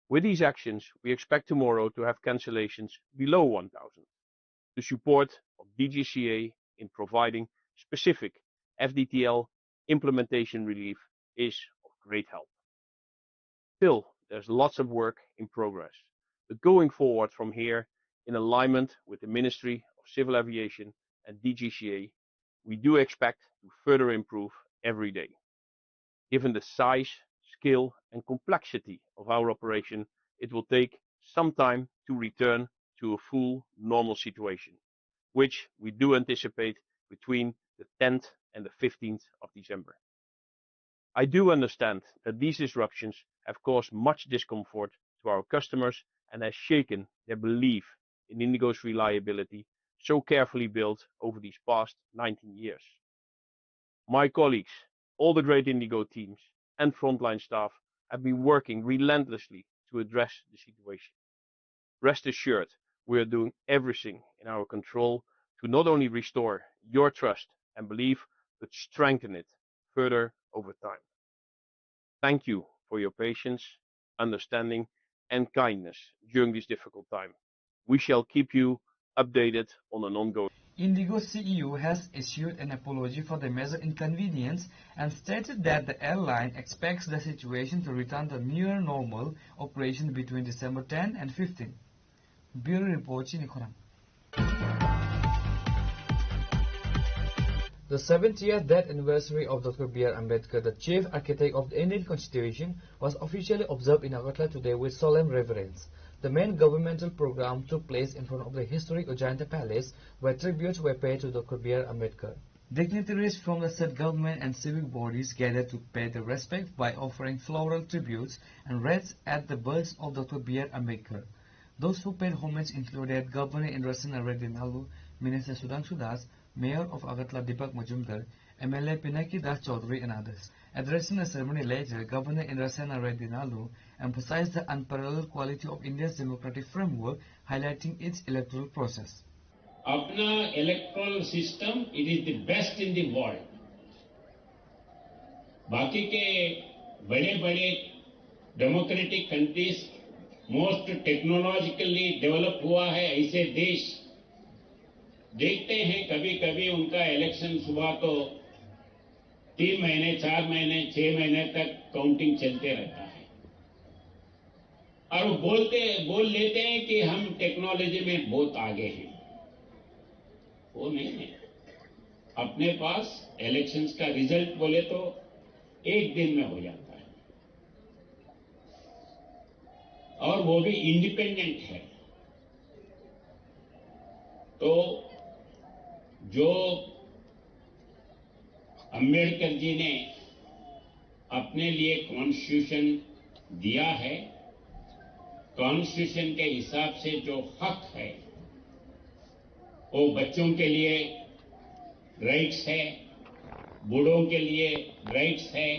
S20: With these actions, we expect tomorrow to have cancellations below 1,000. The support of DGCA in providing specific FDTL implementation relief is of great help. Still, there's lots of work in progress, but going forward from here, in alignment with the Ministry of Civil Aviation and DGCA, we do expect to further improve every day. Given the size, scale and complexity of our operation, it will take some time to return to a full normal situation, which we do anticipate between the 10th and the 15th of December. I do understand that these disruptions have caused much discomfort to our customers and has shaken their belief in Indigo's reliability, so carefully built over these past 19 years. My colleagues, all the great Indigo teams and frontline staff have been working relentlessly to address the situation. Rest assured, we are doing everything in our control to not only restore your trust and belief, but strengthen it further over time. Thank you for your patience, understanding and kindness during this difficult time. We shall keep you updated on an ongoing.
S6: Indigo CEO has issued an apology for the major inconvenience and stated that the airline expects the situation to return to near normal operation between December 10 and 15. Bureau Report Chinikhorang. The 70th death anniversary of Dr. B.R. Ambedkar, the chief architect of the Indian Constitution, was officially observed in Agartala today with solemn reverence. The main governmental program took place in front of the historic Ajanta Palace, where tributes were paid to Dr. B.R. Ambedkar. Dignitaries from the state government and civic bodies gathered to pay their respect by offering floral tributes and wreaths at the birth of Dr. B.R. Ambedkar. Those who paid homage included Governor Indrasena Reddy Nalu, Minister Sudhanshu Das, Mayor of Agartala Deepak Majumdar, MLA Pinaki Das Chaudhary and others. Addressing the ceremony later, Governor Indrasena Reddy Nalu emphasized the unparalleled quality of India's democratic framework, highlighting its electoral process.
S21: Apna electoral system, it is the best in the world. बाकी के बड़े-बड़े democratic countries most technologically develop हुआ है ऐसे देश देखते हैं कभी कभी उनका इलेक्शन सुबह तो 3 महीने 4 महीने 6 महीने तक काउंटिंग चलते रहता है और बोल लेते हैं कि हम टेक्नोलॉजी में बहुत आगे हैं। वो नहीं है। अपने पास इलेक्शंस का रिजल्ट बोले तो 1 दिन में हो जाता है और वो भी इंडिपेंडेंट है। तो जो अंबेडकर जी ने अपने लिए कॉन्स्टिट्यूशन दिया है, कॉन्स्टिट्यूशन के हिसाब से जो हक है वो बच्चों के लिए राइट्स है, बूढ़ों के लिए राइट्स है,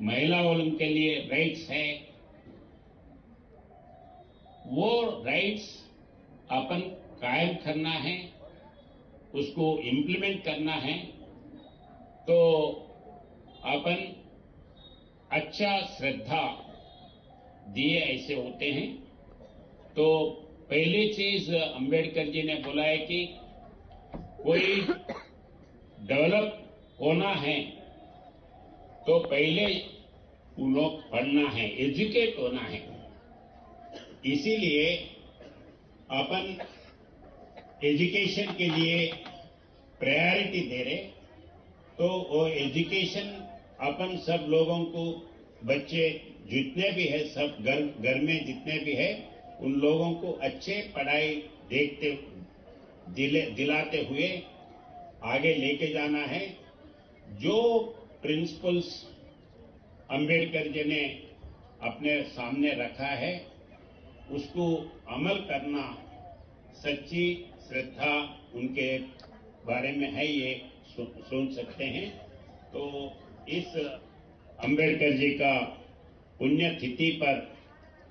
S21: महिलाओं के लिए राइट्स है। वो राइट्स अपन कायम करना है, उसको इम्प्लीमेंट करना है। तो अपन अच्छा श्रद्धा दिए ऐसे होते हैं। तो पहली चीज अंबेडकर जी ने बोला है कि कोई डेवलप होना है तो पहले उन लोग पढ़ना है, एजुकेट होना है। इसीलिए अपन एजुकेशन के लिए प्रायोरिटी दे रहे। तो वो एजुकेशन अपन सब लोगों को, बच्चे जितने भी है, सब घर में जितने भी है, उन लोगों को अच्छे पढ़ाई दिलाते हुए आगे लेके जाना है। जो प्रिंसिपल्स अंबेडकर जी ने अपने सामने रखा है उसको अमल करना, सच्ची श्रद्धा उनके बारे में है, ये सोच सकते हैं। तो इस अंबेडकर जी का पुण्यतिथि पर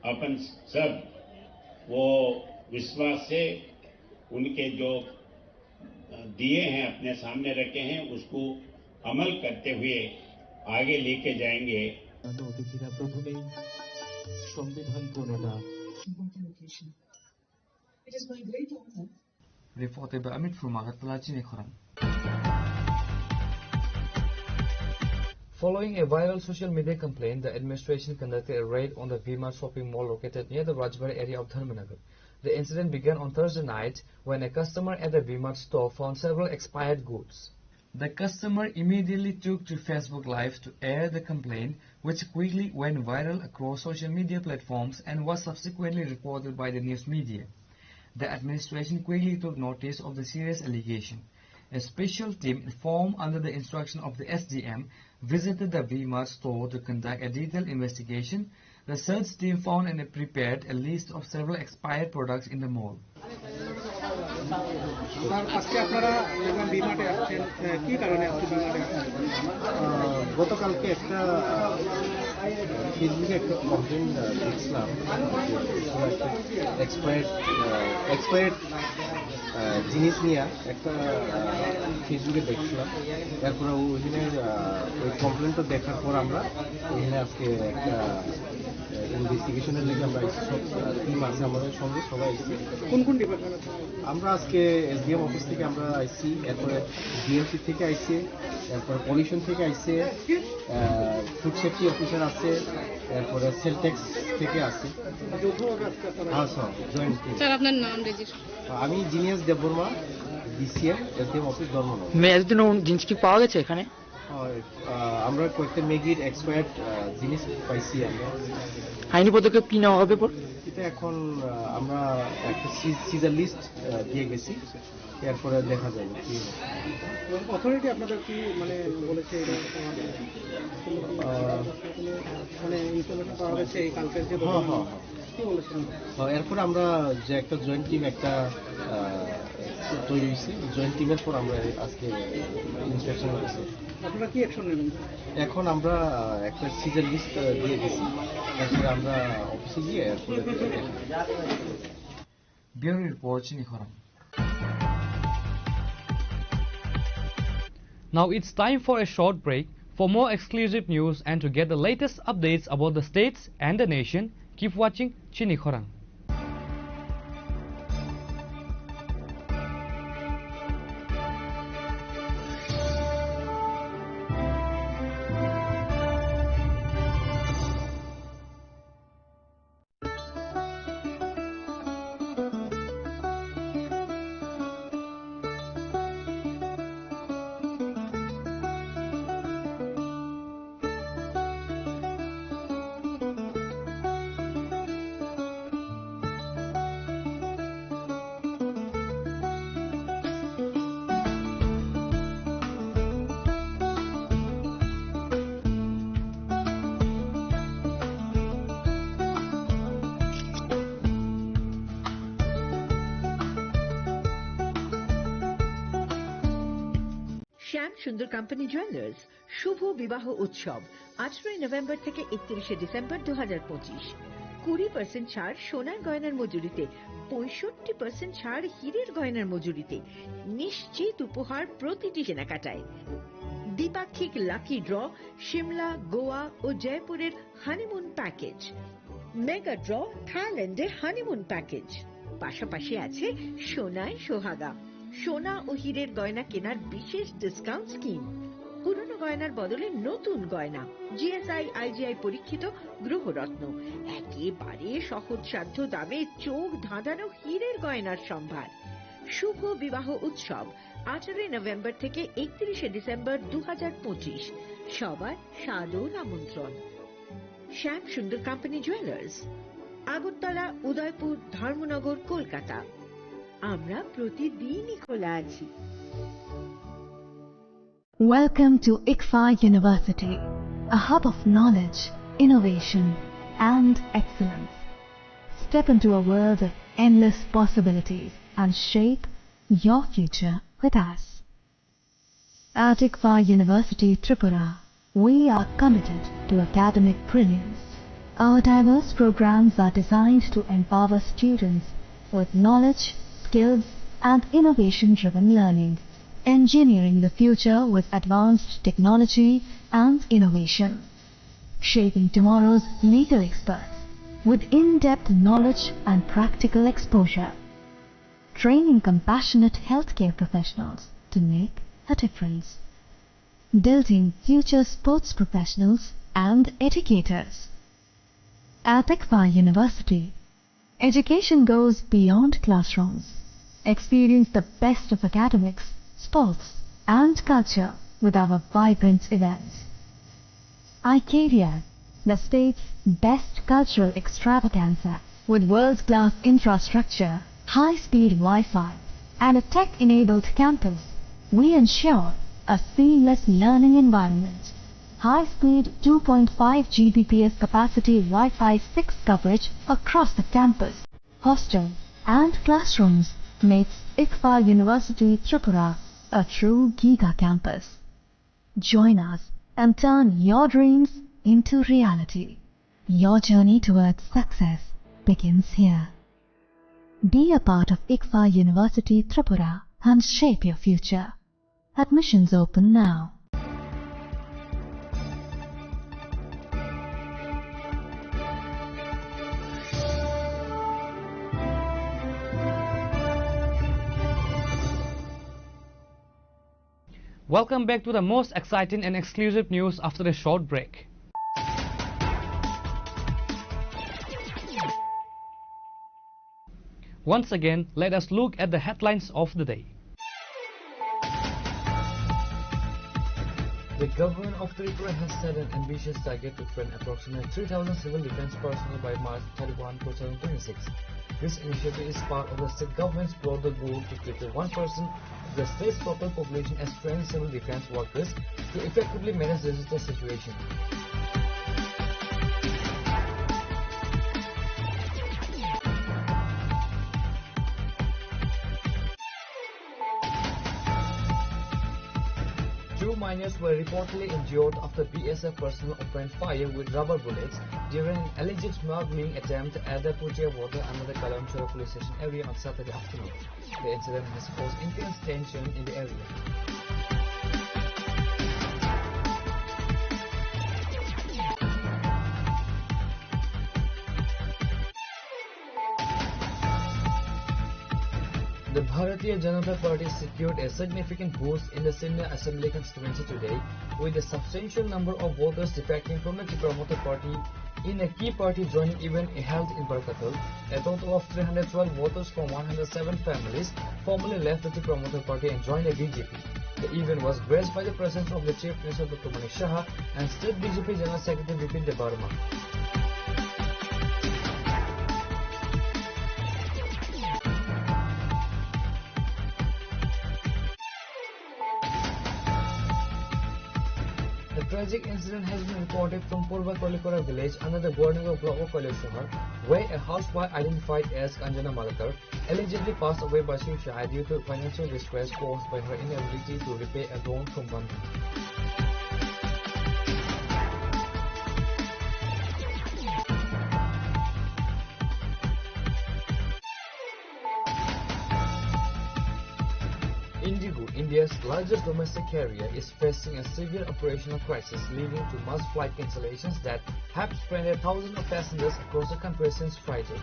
S21: अपन सब वो विश्वास से उनके जो दिए हैं, अपने सामने रखे हैं, उसको अमल करते हुए आगे लेके जाएंगे।
S6: Reported by Amit from Agartala, Chinikhwaram. Following a viral social media complaint, the administration conducted a raid on the V-Mart shopping mall located near the Rajbari area of Dharmanagar. The incident began on Thursday night when a customer at the V-Mart store found several expired goods. The customer immediately took to Facebook Live to air the complaint, which quickly went viral across social media platforms and was subsequently reported by the news media. The administration quickly took notice of the serious allegation. A special team formed under the instruction of the SDM visited the V-Mart store to conduct a detailed investigation. The search team found and prepared a list of several expired products in the mall.
S14: গতকালকে একটা ফেসবুকে একটা complain দেখছিলাম, expired জিনিস নিয়ে একটা ফেসবুকে দেখছিলাম। তারপরে ওইখানে ওই কমপ্লেনটা দেখার পর আমরা এখানে আজকে একটা ইনভেস্টিগেশনের লেগে আমরা সব টিম আছে আমাদের সঙ্গে, সবাই এসেছি। কোন কোন ডিপার্টমেন্ট? আমরা আজকে এসডিএম অফিস থেকে আমরা আইসি, এরপরে ডিএমসি থেকে আইসি, এরপরে পলিউশন থেকে আইসে, ফুড সেফটি অফিসার আছে, এরপরে সেল ট্যাক্স থেকে আছে। হ্যাঁ স্যার, জয়েন্ট টিম।
S2: স্যার আপনার নাম রেজিস্টার?
S14: আমি Jinias Debbarma, DCM, SDM office Dharmanagar.
S1: মেয়াদিন জিনিস কি পাওয়া গেছে এখানে?
S14: আমরা কয়েকটা ম্যাগির এক্সপায়ার্ড জিনিস পাইছি। আমরা
S1: আইনি পদক্ষেপ কি নেওয়া হবে?
S14: এটা এখন আমরা একটা সিজার লিস্ট দিয়ে গেছি, এরপরে দেখা যাবে কি অথরিটি আপনাদের কি মানে বলেছে, মানে ইনফরমেশন পাওয়া গেছে এই কালকের যে। কি বলেছেন? এরপর আমরা যে একটা জয়েন্ট টিম একটা তৈরি হয়েছে, জয়েন্ট টিমের পর আমরা আজকে ইন্সপেকশন করেছি। আপনারা কি অ্যাকশন নেবেন? এখন আমরা একটা সিজার লিস্ট দিয়ে গেছি, এরপরে আমরা অফিসে গিয়ে এরপরে
S6: Bureau Report, Chinikhwaram.
S5: Now it's time for a short break. For more exclusive news and to get the latest updates about the states and the nation, Keep watching Chini Khorang.
S4: শ্যাম সুন্দর company jewellers শুভ বিবাহ উৎসব 18 November থেকে 31 December 2025। 20% ছাড় সোনার গয়নার মজুরিতে, 65% ছাড় হীরের গয়নার মজুরিতে, নিশ্চিত উপহার প্রতিটি কেনাকাটায়। দ্বিপাক্ষিক লাকি ড্র, শিমলা, গোয়া ও জয়পুরের হানিমুন প্যাকেজ। মেগা ড্র, থাইল্যান্ডে হানিমুন প্যাকেজ। পাশাপাশি আছে সোনায় সোহাগা, সোনা ও হীরের গয়না কেনার বিশেষ ডিসকাউন্ট স্কিম। পুরনো গয়নার বদলে নতুন গয়না, জিএসআই আইজিআই পরীক্ষিত গ্রহরত্ন, একেবারে সহজসাধ্য দামে চোখ ধাঁধানো হীরের গয়নার সম্ভার। শুভ বিবাহ উৎসব 18 নভেম্বর থেকে 31 ডিসেম্বর 2025। সবার সাদর আমন্ত্রণ। শ্যাম সুন্দর কোম্পানি জুয়েলার্স, আগরতলা, উদয়পুর, ধর্মনগর, কলকাতা। আমরা প্রতিদিনই খোলা আছি।
S22: Welcome to ICFA University, a hub of knowledge, innovation, and excellence. Step into a world of endless possibilities and shape your future with us. At ICFA University, Tripura, we are committed to academic brilliance. Our diverse programs are designed to empower students with knowledge, skills, and innovation-driven learning, engineering the future with advanced technology and innovation, shaping tomorrow's legal experts with in-depth knowledge and practical exposure, training compassionate healthcare professionals to make a difference, building future sports professionals and educators. At ICFA University, education goes beyond classrooms. Experience the best of academics, sports, and culture with our vibrant events. ICARIA, the state's best cultural extravaganza, with world-class infrastructure, high-speed Wi-Fi, and a tech-enabled campus, we ensure a seamless learning environment. High-speed 2.5 Gbps capacity Wi-Fi 6 coverage across the campus, hostel, and classrooms makes ICFA University Tripura a true giga campus. Join us and turn your dreams into reality. Your journey towards success begins here. Be a part of ICFA University Tripura and shape your future. Admissions open now.
S5: Welcome back to the most exciting and exclusive news after a short break. Once again, let us look at the headlines of the day.
S6: The government of Tripura has set an ambitious target to train approximately 3,000 civil defense personnel by March 31, 2026. This initiative is part of the state government's broader goal to prepare 1% of the state's total population as trained civil defense workers to effectively manage disaster situations. Two miners were reportedly injured after BSF personnel opened fire with rubber bullets during an alleged smuggling attempt at the Putia water under the Kalamchora police station area on Saturday afternoon. The incident has caused intense tension in the area. The Bharatiya Janata Party secured a significant boost in the Simla Assembly constituency today, with a substantial number of voters defecting from the Tripramoter Party in a key party joining event held in Barkatal. A total of 312 voters from 107 families formally left the Tripramoter Party and joined the BJP. The event was graced by the presence of the Chief Minister Dr. Manik Saha and State BJP General Secretary Bipin Debarma. A tragic incident has been reported from Purva Kolikora village under the Gornagar block of Kaleshwar, where a housewife identified as Kanjana Malakar allegedly passed away by suicide due to financial distress caused by her inability to repay a loan from Bandhan. Indigo, India's largest domestic carrier, is facing a severe operational crisis leading to mass flight cancellations that have stranded thousands of passengers across the country since Friday.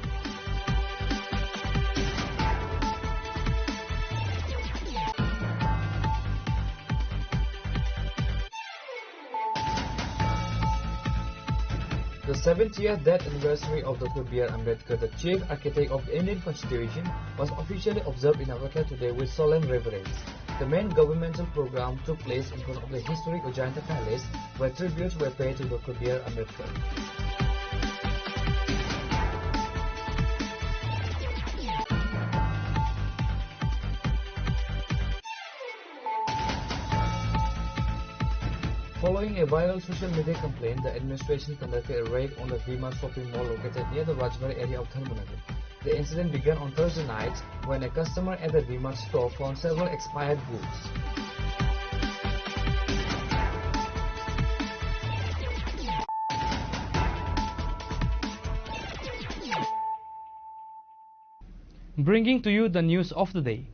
S6: The 70th death anniversary of Dr. B.R. Ambedkar, the chief architect of the Indian Constitution, was officially observed in Agartala today with solemn reverence. The main governmental program took place in front of the historic Ajanta Palace, where tributes were paid to Dr. B.R. Ambedkar. Following a viral social media complaint, the administration conducted a raid on the V-Mart shopping mall located near the Rajbari area of Dharmanagar. The incident began on Thursday night when a customer at the V-Mart store found several expired goods.
S5: Bringing to you the news of the day.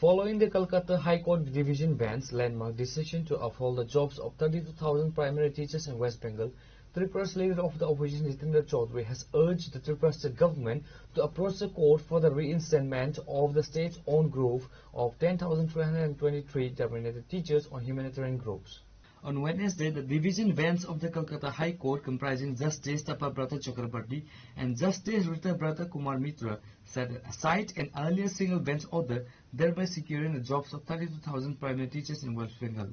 S6: Following the Kolkata High Court Division Bench's landmark decision to uphold the jobs of 32,000 primary teachers in West Bengal, Tripura's leader of the opposition Jitendra Chaudhary has urged the Tripura state government to approach the court for the reinstatement of the state's own group of 10,323 terminated teachers on humanitarian grounds. On Wednesday, the division bench of the Kolkata High Court, comprising Justice Tapabrata Chakrabarty and Justice Rita Brata Kumar Mitra, set aside an earlier single bench order, thereby securing the jobs of 32,000 primary teachers in West Bengal.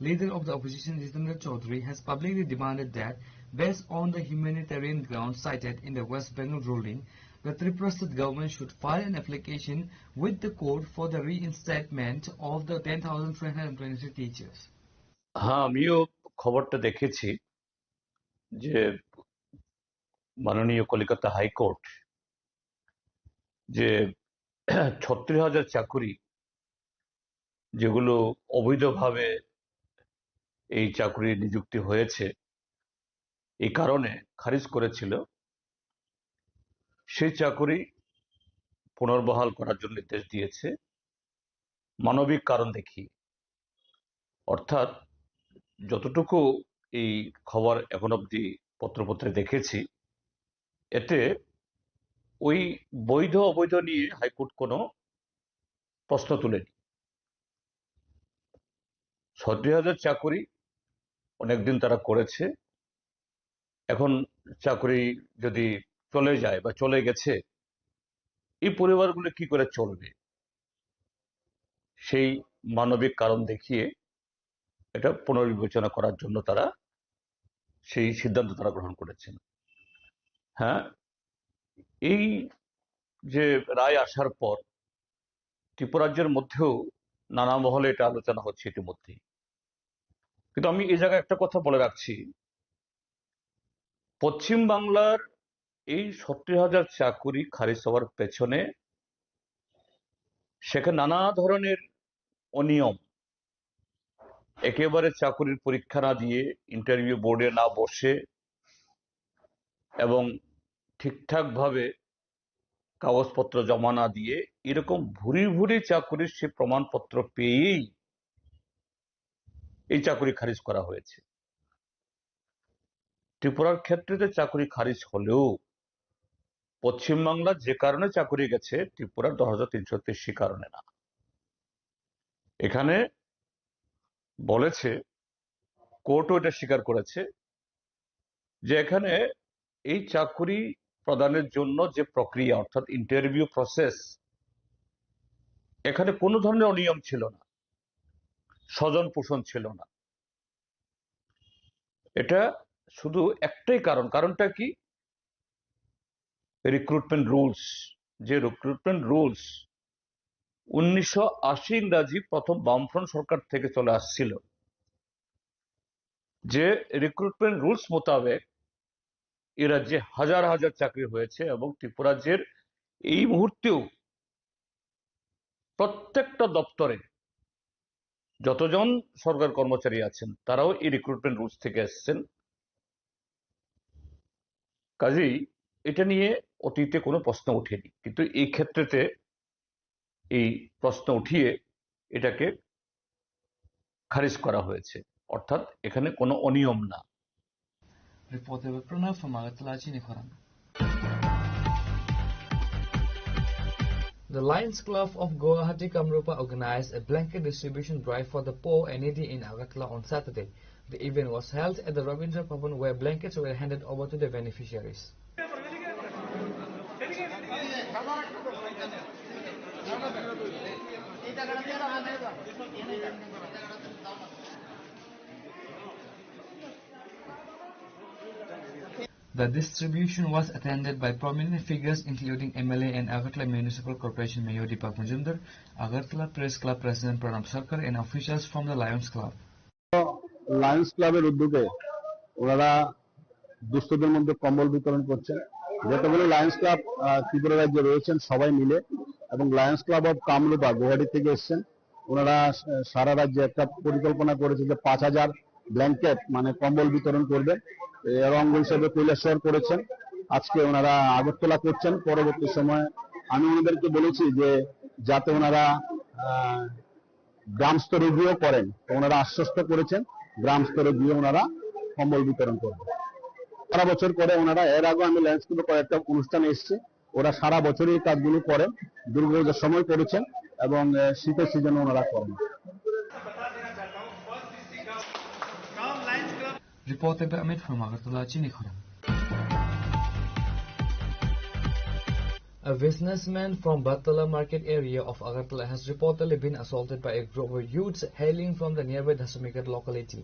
S6: Leader of the opposition Jitendra Chaudhary has publicly demanded that, based on the humanitarian grounds cited in the West Bengal ruling, the Tripura state government should file an application with the court for the reinstatement of the 10,323 teachers.
S7: হ্যাঁ, আমিও খবরটা দেখেছি যে মাননীয় Kolkata high court যে 36,000 চাকুরি যেগুলো অবৈধভাবে এই চাকরি নিযুক্তি হয়েছে এই কারণে খারিজ করেছিল, সেই চাকরি পুনর্বহাল করার জন্য নির্দেশ দিয়েছে মানবিক কারণ দেখিয়ে। অর্থাৎ যতটুকু এই খবর এখন অবধি পত্রপত্রে দেখেছি, এতে ওই বৈধ অবৈধ নিয়ে হাইকোর্ট কোনো প্রশ্ন তুলেনি। 36,000 চাকরি অনেকদিন তারা করেছে, এখন চাকরি যদি চলে যায় বা চলে গেছে, এই পরিবারগুলো কি করে চলবে, সেই মানবিক কারণ দেখিয়ে এটা পুনর্বিবেচনা করার জন্য তারা সেই সিদ্ধান্ত তারা গ্রহণ করেছেন। হ্যাঁ, এই যে রায় আসার পর ত্রিপুরাজ্যের মধ্যেও নানা মহলে এটা আলোচনা হচ্ছে ইতিমধ্যেই। কিন্তু আমি এই জায়গায় একটা কথা বলে রাখছি, পশ্চিম বাংলার এই 70,000 চাকুরি খারিজ হওয়ার পেছনে সেখানে নানা ধরনের অনিয়ম, একেবারে চাকুরির পরীক্ষা না দিয়ে, ইন্টারভিউ বোর্ডে না বসে এবং ঠিকঠাকভাবে কাগজপত্র জমা না দিয়ে এরকম ভুরি ভুরি চাকুরির সে প্রমাণপত্র পেয়েই এই চাকুরি খারিজ করা হয়েছে। ত্রিপুরার ক্ষেত্রে চাকুরি খারিজ হলেও পশ্চিমবাংলা যে কারণে চাকুরি গেছে ত্রিপুরার 10,330 সে কারণে না। এখানে বলেছে, কোর্টও এটা স্বীকার করেছে যে এখানে এই চাকুরি প্রদানের জন্য যে প্রক্রিয়া অর্থাৎ ইন্টারভিউ প্রসেস, এখানে কোনো ধরনের অনিয়ম ছিল না, স্বজন পোষণ ছিল না। এটা শুধু একটাই কারণটা কি? Recruitment rules. যে রিক্রুটমেন্ট রুলস 1980 ইংরাজি প্রথম বামফ্রন্ট সরকার থেকে চলে আসছিল, যে রিক্রুটমেন্ট রুলস মোতাবেক এ রাজ্যে হাজার হাজার চাকরি হয়েছে এবং ত্রিপুরা রাজ্যের এই মুহূর্তেও প্রত্যেকটা দপ্তরে যতজন সরকার কর্মচারী আছেন তারাও এই রিক্রুটমেন্ট রুলস থেকে এসেছেন। কাজেই এটা নিয়ে অতীতে কোনো প্রশ্ন ওঠেনি, কিন্তু এই ক্ষেত্রেতে এই প্রশ্ন উঠিয়ে এটাকে খারিজ করা হয়েছে, অর্থাৎ এখানে কোনো অনিয়ম না।
S6: Reporter Pranav from Agartala, Chinikoran. The Lions Club of Guwahati Kamrupa organized a blanket distribution drive for the poor and needy in Agartala on Saturday. The event was held at the Rabindra Bhavan where blankets were handed over to the beneficiaries. The distribution was attended by prominent figures including MLA and Agartala Municipal Corporation Mayor Deepak Majumdar, Agartala Press Club President Pranab Sarkar and officials from the Lions Club.
S8: Lions ক্লাবের উদ্যোগে ওনারা দুস্থদের মধ্যে কম্বল বিতরণ করছেন। যতগুলো Lions club Tripura রাজ্যে রয়েছেন সবাই মিলে, এবং Lions club of Kamrupa Guwahati থেকে এসেছেন। ওনারা সারা রাজ্যে একটা পরিকল্পনা করেছে যে 5,000 ব্ল্যাঙ্কেট মানে কম্বল বিতরণ করবেন। এর অঙ্গ হিসেবে কৈলাসহর করেছেন, আজকে ওনারা আগরতলা করছেন। পরবর্তী সময়ে আমি ওনাদেরকে বলেছি যে যাতে ওনারা গ্রাম স্তরে গিয়েও করেন, তো ওনারা আশ্বস্ত করেছেন গ্রাম স্তরে গিয়ে ওনারা কম্বল বিতরণ করবেন। সারা বছর করে ওনারা, এর আগে আমি ল্যান্ডস্কেপে কয়েকটা অনুষ্ঠানে এসেছি, ওরা সারা বছরই এই কাজগুলো করেন, দুর্গাপূজার সময় করেছেন এবং শীতের সিজনে ওনারা করেন।
S6: Reporter by Amit from Agartala, Chinikoran. A businessman from Battala market area of Agartala has reportedly been assaulted by a group of youths hailing from the nearby Dasamikat locality.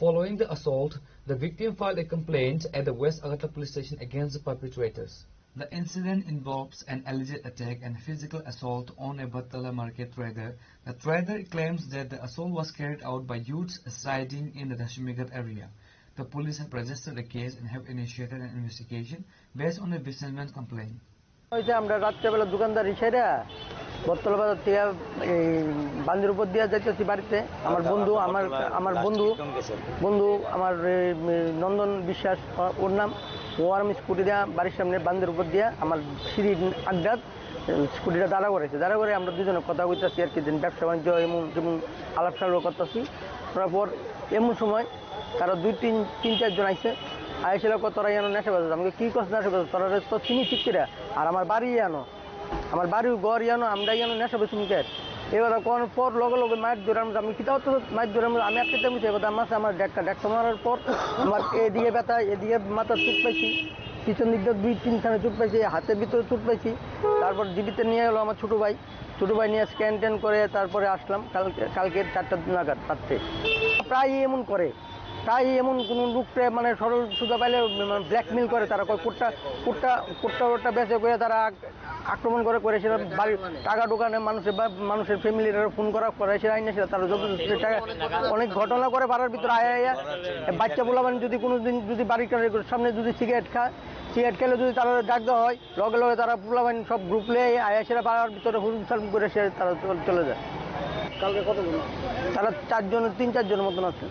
S6: Following the assault, the victim filed a complaint at the West Agartala police station against the perpetrators. The incident involves an alleged attack and physical assault on a Battala market trader. The trader claims that the assault was carried out by youths residing in the Dasamikat area. The police have registered a case and have initiated an investigation based on the businessman's complaint.
S9: আমরা রাত্রেবেলা দোকানদারি সেরে বটতলা বাজার থেকে বান্দির উপর দিয়ে যাইতেছি বাড়িতে। আমার বন্ধু আমার নন্দন বিশ্বাস ওর নাম, ও আর আমি স্কুটি দেওয়া বাড়ির সামনে বান্দির উপর দিয়ে আমার সিঁড়ির আড্ডাত স্কুটিটা দাঁড়া করেছে। দাঁড়া করে আমরা দুজনে কথা বলতেছি আর কি, দিন ব্যবসা বাণিজ্য এমন যেমন আলাপ সালাপ করতেছি। তারপর এমন সময় তারা তিন চারজন আইসে আইসিল, তোরা যেন নেশা বাজার। আমাকে কী করছে নেশা বাজার, তোরা তো চিনি শিক্ষিরা, আর আমার বাড়ি জানো, আমার বাড়ির ঘর জানো, আমরা যেন নেশা বেশি মুখের। এবার কোন পর লগে লগে মাছ ধরে আমি কিতাব তো মাছ ধরে আমি একটা তেমনি এবার মাছ আমার ডেকটা মারার পর আমার এদিকে ব্যথা, এদিকে মাথার চুট পাইছি, পিছন দিক দিয়ে 2-3 চুট পাইছি, হাতের ভিতরে চুট পাইছি। তারপর জীবিতে নিয়ে গেলো আমার ছোটো ভাই নিয়ে স্ক্যান ট্যান করে তারপরে আসলাম কালকে 4টা নাগাদ রাত্রে। প্রায় এমন কোনো লোককে মানে সরল সুযোগ পাইলে ব্ল্যাকমেল করে, তারা কোটটা বেঁচে করে তারা আক্রমণ করে সেটা বাড়ির টাকা ঢোকানে মানুষের ফ্যামিলির ফোন করে সেটা আইনে সেটা তারা টাকা অনেক ঘটনা করে বাড়ার ভিতরে আয়া বাচ্চা বলাবেন যদি কোনো দিন যদি বাড়ির সামনে যদি সিগারেট খেলে যদি তারা ডাক দেওয়া হয় লগে তারা পোলাবেন সব গ্রুপ নিয়ে আয়া সেটা বাড়ার ভিতরে হুজুম সালম করে সে তারা চলে যায়।
S11: কালকে কত
S9: তারা 3-4 জনের মতন আছে।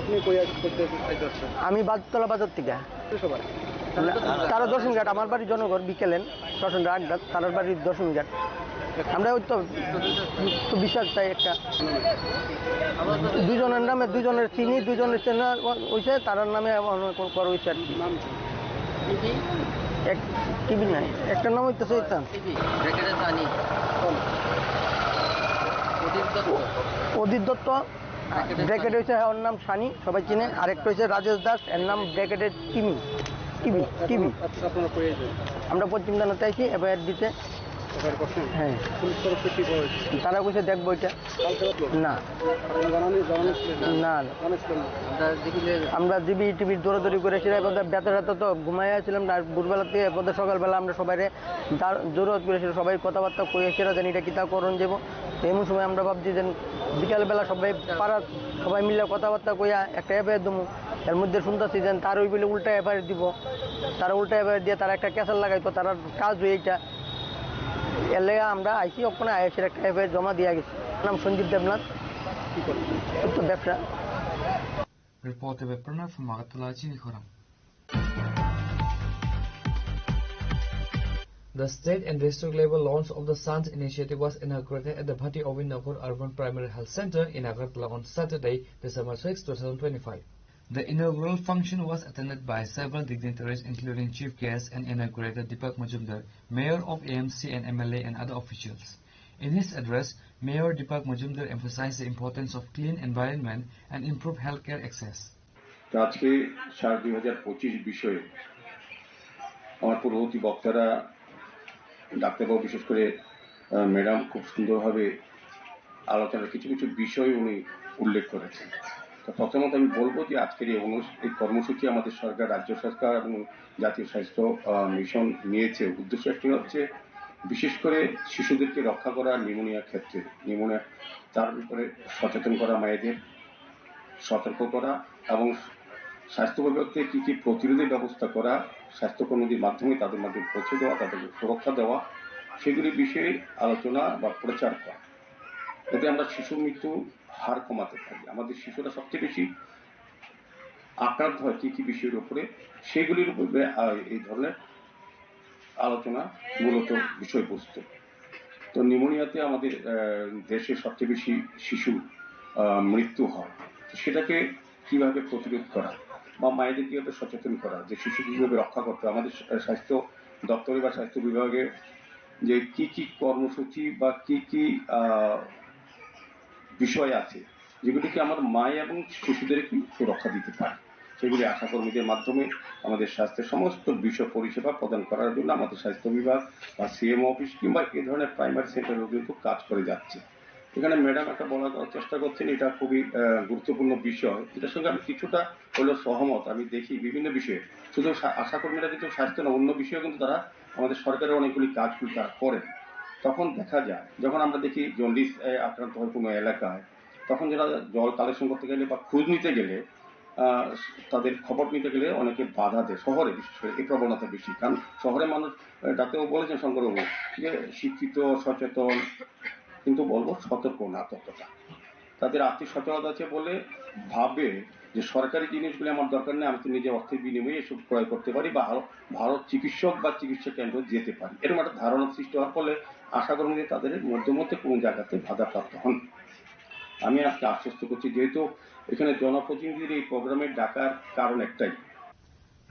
S11: আপনি
S9: আমি বাদতলা বাজার থেকে। তারা দর্শনঘাট, আমার বাড়ি জনগর বিকেলেন দর্শনঘাট আড্ডা, তার বাড়ি দর্শনঘাট। আমরা ওই তো বিশ্বাস চাই একটা, দুজনের নামে দুজনের চিনি, দুজনের চেনা হয়েছে, তার নামে করা হয়েছে আর কি। এক টিভি নাই একটা নাম হইতেছে অদিত দত্ত ব্র্যাকেট হয়েছে ওর নাম সানি সবাই চিনে আরেকটা হয়েছে রাজেশ দাস এর নাম ব্র্যাকেটের টিমি টিভি টিভি আমরা পশ্চিম থানাতে আইছি এফআইআর দিতে হ্যাঁ তারা কইছে দেখবো এটা না না আমরা জিবি টিভির দৌড়াদৌড়ি করেছিলাম এবার ব্যথা ব্যথা তো ঘুমাই আসছিলাম না ভোরবেলা থেকে এরপর সকালবেলা আমরা সবাই জরুরত করেছিলাম সবাই কথাবার্তা কইয়াছিলাম জানি এটা কিতা করণ যাবো তো এমন সময় আমরা ভাবছি যে বিকালবেলা সবাই পাড়ার সবাই মিলে কথাবার্তা কইয়া একটা এফআইআর দেবো এর মধ্যে শুনতেছি যে তার ওই বলে উল্টা এফআইআর দিব তারা উল্টা এফআইআর দিয়ে তারা একটা ক্যাসাল লাগাইতো তারা কাজ হয়ে এইটা এর লেগে আমরা আইসি ওখানে আইসির একটা এফআইআর জমা দিয়ে গেছি নাম সঞ্জীব দেবনাথ তো ব্যবসা
S6: Reporter by Pranav from Agartala, Chinikhara. The state and district level launch of the SANS initiative was inaugurated at the Bhatti Ovinagar Urban Primary Health Center in Agartala on Saturday, December 6, 2025. The inaugural function was attended by several dignitaries including chief guests and inaugurator Deepak Majumdar, Mayor of AMC and MLA and other officials. In his address, Mayor Deepak Majumdar emphasized the importance of clean environment and improved healthcare access.
S10: আজকে সার 2025 বিষয়ে আমার পূর্ববর্তী বক্তারা ডাক্তারবাবু বিশেষ করে madam খুব সুন্দরভাবে আলোচনার কিছু কিছু বিষয় উনি উল্লেখ করেছেন। তো প্রথমত আমি বলবো যে আজকের এই কর্মসূচি আমাদের সরকার রাজ্য সরকার এবং জাতীয় স্বাস্থ্য মিশন নিয়েছে উদ্দেশ্য একটি হচ্ছে বিশেষ করে শিশুদেরকে রক্ষা করা নিউমোনিয়ার ক্ষেত্রে নিউমোনিয়া তার ব্যাপারে সচেতন করা মায়েদের সতর্ক করা এবং স্বাস্থ্য বিভাগকে কী কী প্রতিরোধের ব্যবস্থা করা স্বাস্থ্যকর্মীদের মাধ্যমে তাদের মাধ্যমে পৌঁছে দেওয়া তাদেরকে সুরক্ষা দেওয়া সেগুলির বিষয়ে আলোচনা বা প্রচার করা যাতে আমরা শিশু মৃত্যু হার কমাতে পারি। আমাদের শিশুরা সবচেয়ে বেশি আক্রান্ত হয় কী কী বিষয়ের উপরে সেগুলির উপরে এই ধরনের আলোচনা মূলত বিষয়বস্তু। তো নিউমোনিয়াতে আমাদের দেশে সবচেয়ে বেশি শিশু মৃত্যু হয়, সেটাকে কিভাবে প্রতিরোধ করা বা মায়েদের কিভাবে সচেতন করা যে শিশু কিভাবে রক্ষা করতে আমাদের স্বাস্থ্য দপ্তরে বা স্বাস্থ্য বিভাগে যে কি কি কর্মসূচি বা কি কি বিষয় আছে যেগুলিকে আমার মায়ে এবং শিশুদেরকে সুরক্ষা দিতে পারে সেগুলি আশাকর্মীদের মাধ্যমে আমাদের স্বাস্থ্যের সমস্ত বিষয় পরিষেবা প্রদান করার জন্য আমাদের স্বাস্থ্য বিভাগ বা সিএমও অফিস কিংবা এই ধরনের প্রাইমারি সেন্টারও কিন্তু কাজ করে যাচ্ছে। এখানে ম্যাডাম একটা বলার চেষ্টা করছেন, এটা খুবই গুরুত্বপূর্ণ বিষয়, এটার সঙ্গে আমি কিছুটা হলেও সহমত। আমি দেখি বিভিন্ন বিষয়ে শুধু আশাকর্মীরা কিন্তু স্বাস্থ্য না অন্য বিষয়ে কিন্তু তারা আমাদের সরকারের অনেকগুলি কাজগুলি তারা করেন। তখন দেখা যায় যখন আমরা দেখি জন্ডিস আক্রান্ত হয় কোনো এলাকায় তখন যারা জল কালেকশন করতে গেলে বা খোঁজ নিতে গেলে তাদের খবর নিতে গেলে অনেকে বাধা দেয়, শহরে বিশেষ করে এই প্রবণতা বেশি, কারণ শহরে মানুষ ডাক্তারবাবু বলেছেন শঙ্করবাবু যে শিক্ষিত সচেতন কিন্তু বলবো সতর্ক না ততটা, তাদের আর্থিক সচেতনতা আছে বলে ভাবে যে সরকারি জিনিসগুলি আমার দরকার নেই, আমি তো নিজে অর্থের বিনিময়ে এসব ক্রয় করতে পারি বা ভালো চিকিৎসক বা চিকিৎসা কেন্দ্র যেতে পারি, এরকম একটা ধারণা সৃষ্টি হওয়ার ফলে আশাকর্মীদের তাদের মধ্যে কোনো জায়গাতে বাধাপ্রাপ্ত হন। আমি আজকে আশ্বস্ত করছি যেহেতু এখানে জনপ্রতিনিধির এই প্রোগ্রামের ডাকার কারণ একটাই।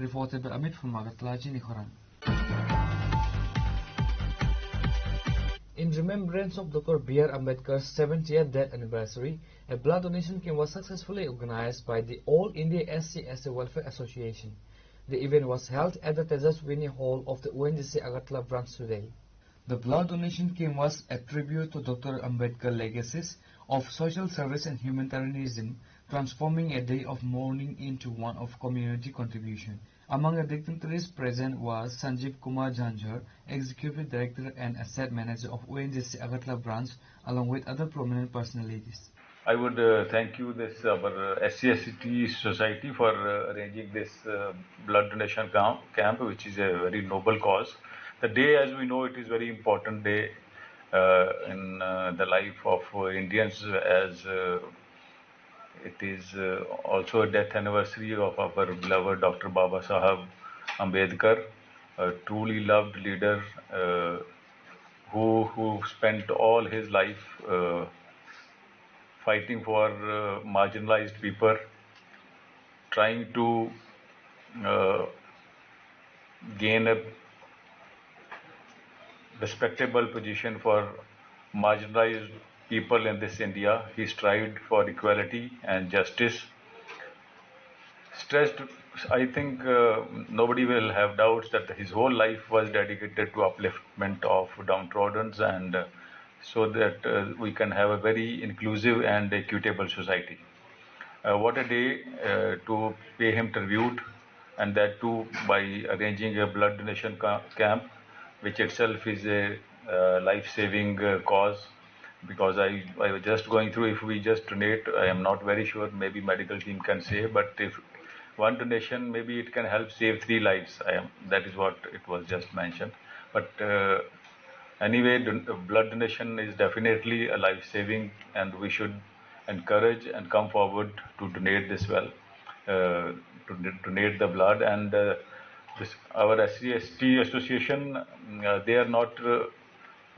S6: Reported by Amit from Agartala, Chinikhara. In remembrance of Dr. B.R. Ambedkar's 70th death anniversary, a blood donation camp was successfully organized by the All India SC/ST Welfare Association. The event was held at the Tejaswini Hall of the ONGC Agartala branch today. The blood donation camp was a tribute to Dr. Ambedkar's legacies of social service and humanitarianism, transforming a day of mourning into one of community contribution. Among the dignitaries present was Sanjeev Kumar Jhanjhar, Executive Director and Asset Manager of ONGC Agartala branch, along with other prominent personalities.
S7: I would thank you, our SCST Society, for arranging this blood donation camp, which is a very noble cause. The day, as we know, it is very important day in the life of Indians, as it is also a death anniversary of our beloved Dr. Baba Saheb Ambedkar, a truly loved leader who spent all his life fighting for marginalized people, trying to
S12: gain a respectable position for marginalized people in this India. He strived for equality and justice. Stressed, I think nobody will have doubts that his whole life was dedicated to upliftment of downtrodden and so that we can have a very inclusive and equitable society. What a day to pay him tribute, and that too by arranging a blood donation camp, which itself is a life-saving cause. Because I was just going through, if we just donate, I am not very sure, maybe medical team can say, but if one donation, maybe it can help save 3 lives. That is what it was just mentioned. But anyway, blood donation is definitely a life-saving, and we should encourage and come forward to donate this to donate the blood. And our SC/ST association, they are not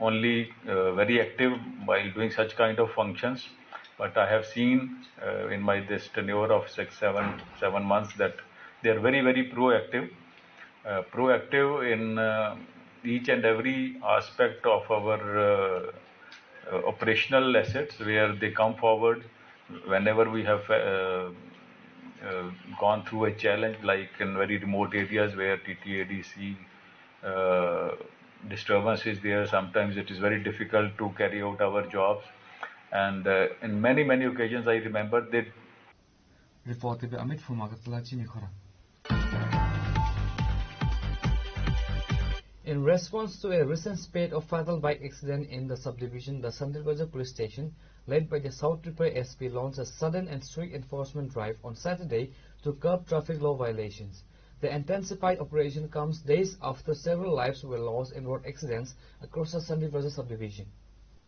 S12: only very active while doing such kind of functions, but I have seen in this tenure of 7 months that they are very, very proactive in each and every aspect of our operational assets, where they come forward whenever we have gone through a challenge, like in very remote areas where TTADC disturbance is there. Sometimes it is very difficult to carry out our jobs, and in many, many occasions I remember that.
S6: Reported by Amit from Agartala, Chini Khorang. In response to a recent spate of fatal bike accident in the subdivision, the Sandarbajar Police Station, led by the South Tripura SP, launched a sudden and strict enforcement drive on Saturday to curb traffic law violations. The intensified operation comes days after several lives were lost in road accidents across the Sandarbajar subdivision.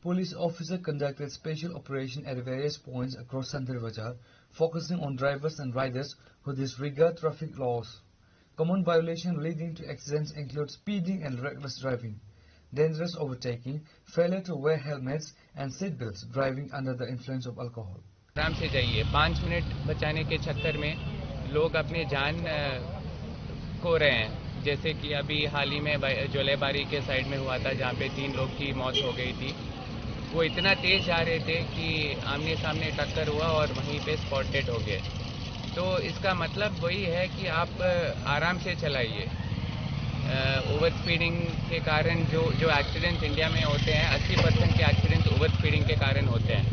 S6: Police officers conducted special operation at various points across Sandarbajar, focusing on drivers and riders who disregard traffic laws. Common violations leading to accidents include speeding and reckless driving, dangerous overtaking, failure to wear helmets and seat belts, driving under the influence of alcohol.
S13: आराम से जाइए, 5 minute बचाने के चक्कर में लोग अपनी जान खो रहे हैं। जैसे कि अभी हाल ही में जोलेबारी के साइड में हुआ था, जहाँ पे 3 लोग की मौत हो गई थी। वो इतना तेज जा रहे थे कि आमने सामने टक्कर हुआ और वहीं पे स्पॉट डेड हो गए। तो इसका मतलब वही है कि आप आराम से चलाइए। ओवर स्पीडिंग के कारण जो एक्सीडेंट्स इंडिया में होते हैं, 80% के एक्सीडेंट्स ओवर स्पीडिंग के कारण होते हैं।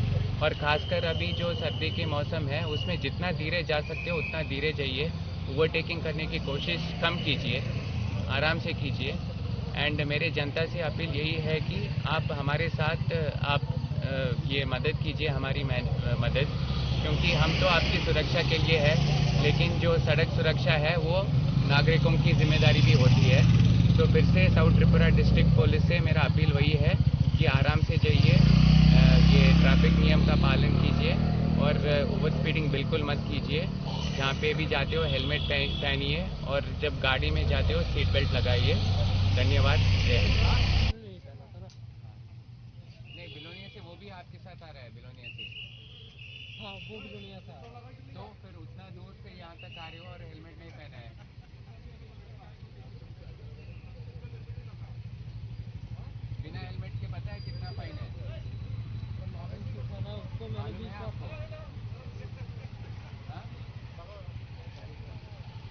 S13: और खासकर अभी जो सर्दी के मौसम है, उसमें जितना धीरे जा सकते हो उतना धीरे जाइए। ओवरटेकिंग करने की कोशिश कम कीजिए, आराम से कीजिए। एंड मेरे जनता से अपील यही है कि आप हमारे साथ ये मदद कीजिए, हमारी मदद, क्योंकि हम तो आपकी सुरक्षा के लिए है, लेकिन जो सड़क सुरक्षा है वो नागरिकों की जिम्मेदारी भी होती है। तो फिर से साउथ त्रिपुरा डिस्ट्रिक्ट पुलिस से मेरा अपील वही है कि आराम से जाइए, ये ट्रैफिक नियम का पालन कीजिए और ओवर स्पीडिंग बिल्कुल मत कीजिए। जहाँ पे भी जाते हो हेलमेट पहनिए और जब गाड़ी में जाते हो सीट बेल्ट लगाइए। धन्यवाद। जय हिंद। नहीं, बिलोनिया से वो भी आपके साथ आ रहा है, बिलोनिया से। हाँ, वो बिलोनिया से। तो फिर उतना दूर से यहाँ तक आ रहे हो और हेलमेट नहीं पहना है। बिना हेलमेट के पता है कितना फाइन है? मालूम है आपको?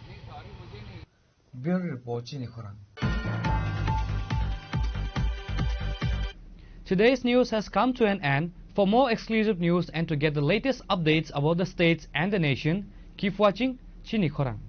S13: नहीं, सॉरी, मुझे नहीं।
S6: Bureau Report, Chini Khorang.
S5: Today's news has come to an end. For more exclusive news and to get the latest updates about the states and the nation, keep watching Chini Khorang.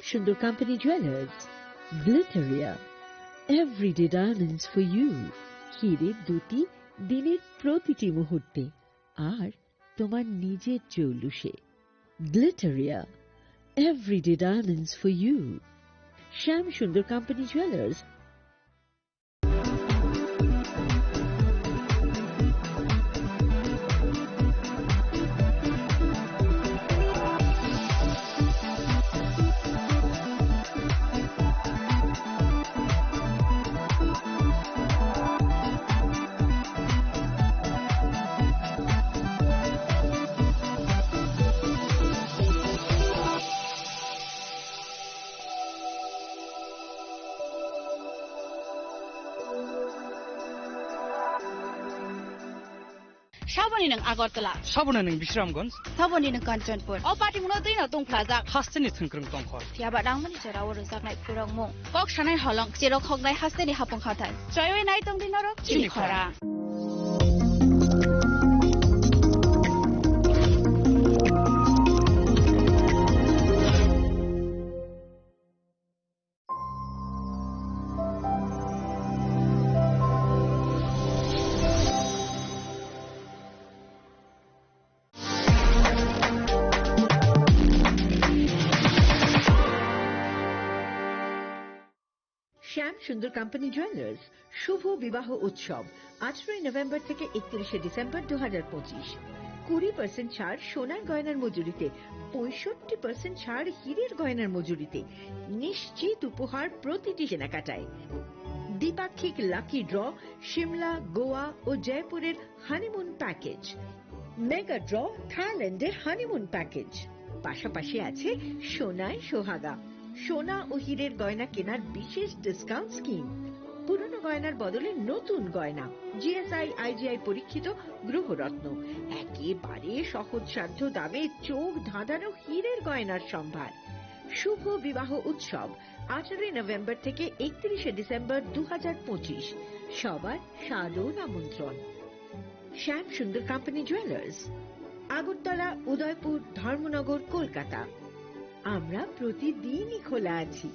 S4: Sundar Company Jewelers, Glitteria, everyday diamonds for you. হিরের দুটি দিনের প্রতিটি মুহূর্তে আর তোমার নিজের জৌলুসে। Glitteria, everyday diamonds for you. Sham Sundar Company Jewelers.
S15: Shaboni ng Agartala.
S5: Sabona ng Bishramganj.
S15: Saboni ng Kanchanpur. O pati muna din atong plaza.
S5: Hasteni thungkrung tongkhor.
S15: Tiaba dang mani chara oro zaknai purang mo. Kok shanai holong chero khognai hasteni hapong khatai. Choyoi nai tong dinoro chini khora.
S4: শ্যাম সুন্দর company jewellers শুভ বিবাহ উৎসব 18 November থেকে 31 December 2025। 20% ছাড় সোনার গয়নার মজুরিতে, 65% ছাড় হীরের গয়নার মজুরিতে, নিশ্চিত উপহার প্রতিটি কেনাকাটায়। দ্বিপাক্ষিক লাকি ড্র, শিমলা, গোয়া ও জয়পুরের হানিমুন প্যাকেজ, মেগা ড্র থাইল্যান্ডের হানিমুন প্যাকেজ। পাশাপাশি আছে সোনায় সোহাগা, সোনা ও হীরের গয়না কেনার বিশেষ ডিসকাউন্ট স্কিম। পুরনো গয়নার বদলে নতুন গয়না, জিএসআই আইজিআই পরীক্ষিত গ্রহরত্ন, একেবারে সহজসাধ্য দামে চোখ ধাঁধানো হীরের গয়নার সম্ভার। শুভ বিবাহ উৎসব 18 নভেম্বর থেকে 31 ডিসেম্বর 2025। সবার সাদর আমন্ত্রণ। শ্যাম সুন্দর কোম্পানি জুয়েলার্স, আগরতলা, উদয়পুর, ধর্মনগর, কলকাতা। আমরা প্রতিদিনই খোলা আছি।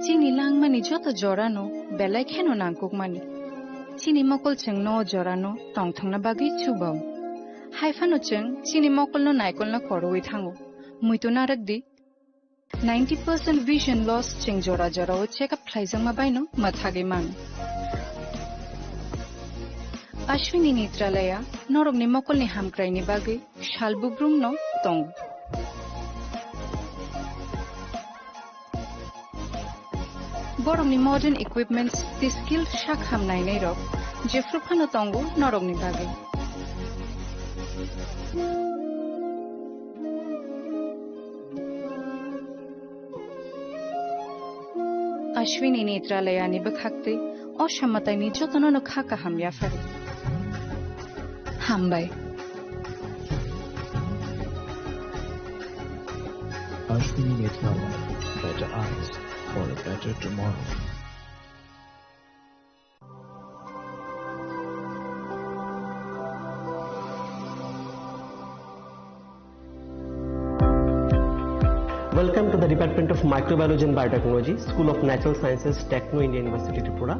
S2: Chini langmani joto jorano belai kheno nangkukmani. Chini mokol cheng no jorano tongthangna bagi chubao. Haifano cheng chini mokol no naikol na koroi thango. Muito naragdi 90% vision loss cheng jora jora o check up khlaijang ma baino mathage mang. Ashwini Netralaya norog ni mokol ni hamkrai ni bagi shalbubrum no tong. Borong ni modern equipments the skill shakham nai nei rok jefru phano tongo norog ni bage. Ashwini Netralaya ni bakhakte oshammatai ni jotono no khaka hamya fare. Hambai.
S3: Ashwini Netralaya, better eyes for a better tomorrow.
S16: Welcome to the Department of Microbiology and Biotechnology, School of Natural Sciences, Techno India University, Tripura.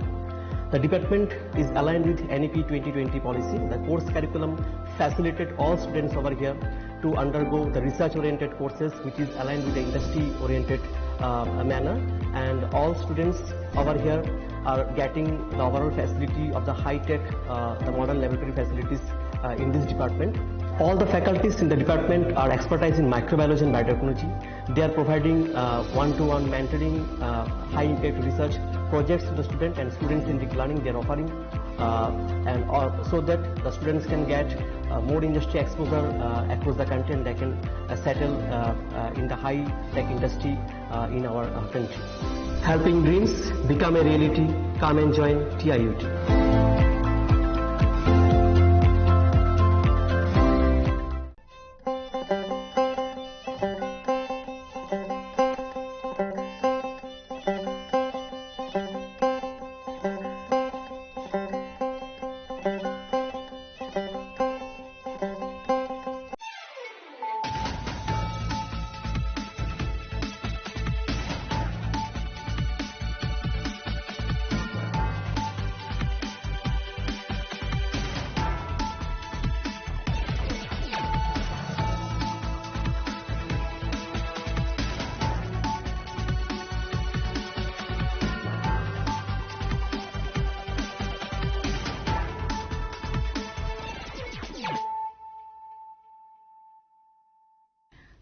S16: The department is aligned with NEP 2020 policy. The course curriculum facilitated all students over here to undergo the research-oriented courses, which is aligned with the industry-oriented manner. And all students over here are getting the overall facility of the high-tech, the modern laboratory facilities in this department. All the faculties in the department are expertise in microbiology and biotechnology. They are providing one-to-one mentoring, high-impact research projects to the student and student-centric learning they are offering, so that the students can get more industry exposure across the country and they can settle in the high-tech industry in our country. Helping dreams become a reality. Come and join TIUT.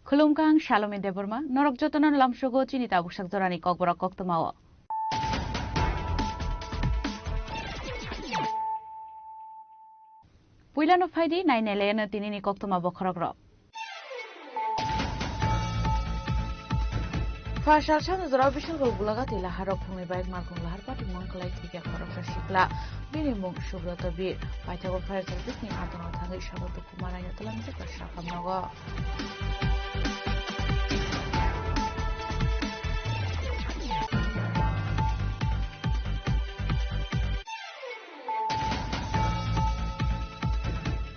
S17: Khulumkang Shalome Deborma, Norok Jotonon Lamshogo Chinita Bushak Zorani Kokbora Koktomawa. Puilano Faidi, Nine Elena Tinini Koktoma Bokorogro. Fashal Chan Zorabishal Gulagati Laharok Humi by Markun Laharpati Monkalai Tika Korosha Shikla, Minimum Shubrata Beer, Pitago Fire Service in Antono Tangi Shabbat Kumara Yatalanza Shakamago.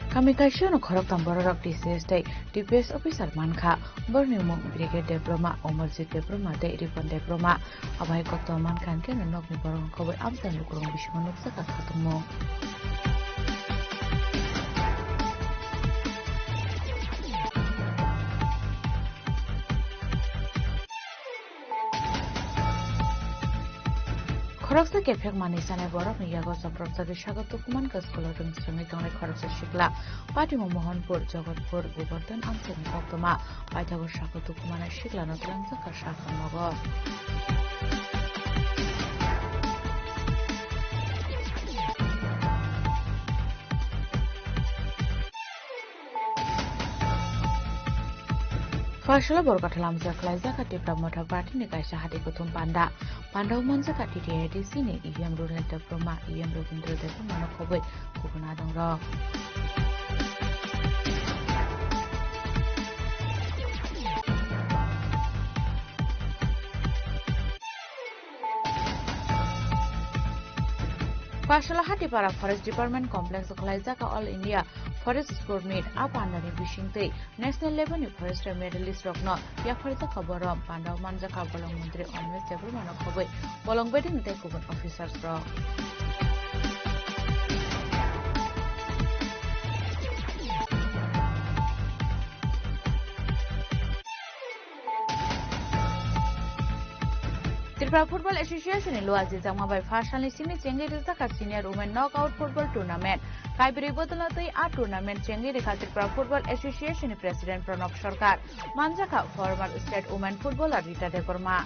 S17: Communication of Korok Tamborok DCS Day, DPS Officer Manka, Burnimum Brigade Diploma, Omersit Diploma, Day Ripon Diploma, Abai Koto Mankan can and knock me Boron Kobe Amstan Lukurum Bishman of Saka Katumo. Koroksa Kepek Manisane Borok Niyago Saproksa Shagat Tukuman Kaskolo Tumsumi Tone Koroksa Shikla, Patimo Mohanpur, Jogotpur, Govardhan, Amsani Koktoma, Pitago Shagat Tukumana Shikla, Notlanza Kashaka Mogo. Fashala Borgatalam Zaklaiza Tipra Mota Party Nikaisha Hadikutum Panda, Panda Monzaka TTAD Sini, Iam Rural Diploma, Iam Rubindra Diploma Kobe, Kukunadong Rock. Fashala Hatipara Forest Department Complex Zaklaiza All India Forest Score made up under Bishingte, National Level Forest Medalist Rockno, Yafarza Kaborom, Panda Manjaka Bolong Mundri on West Development of Kobe, Bolong Wedding Takeover Officers Rock. Tripura Football Association in Luazi Zama by Fashali Sini Chengi is the Senior Women Knockout Football Tournament. Kaibri Bodolati a tournament Chengi Tripura Football Association President Pranab Sarkar, Manjaka former state women footballer Rita Dekorma.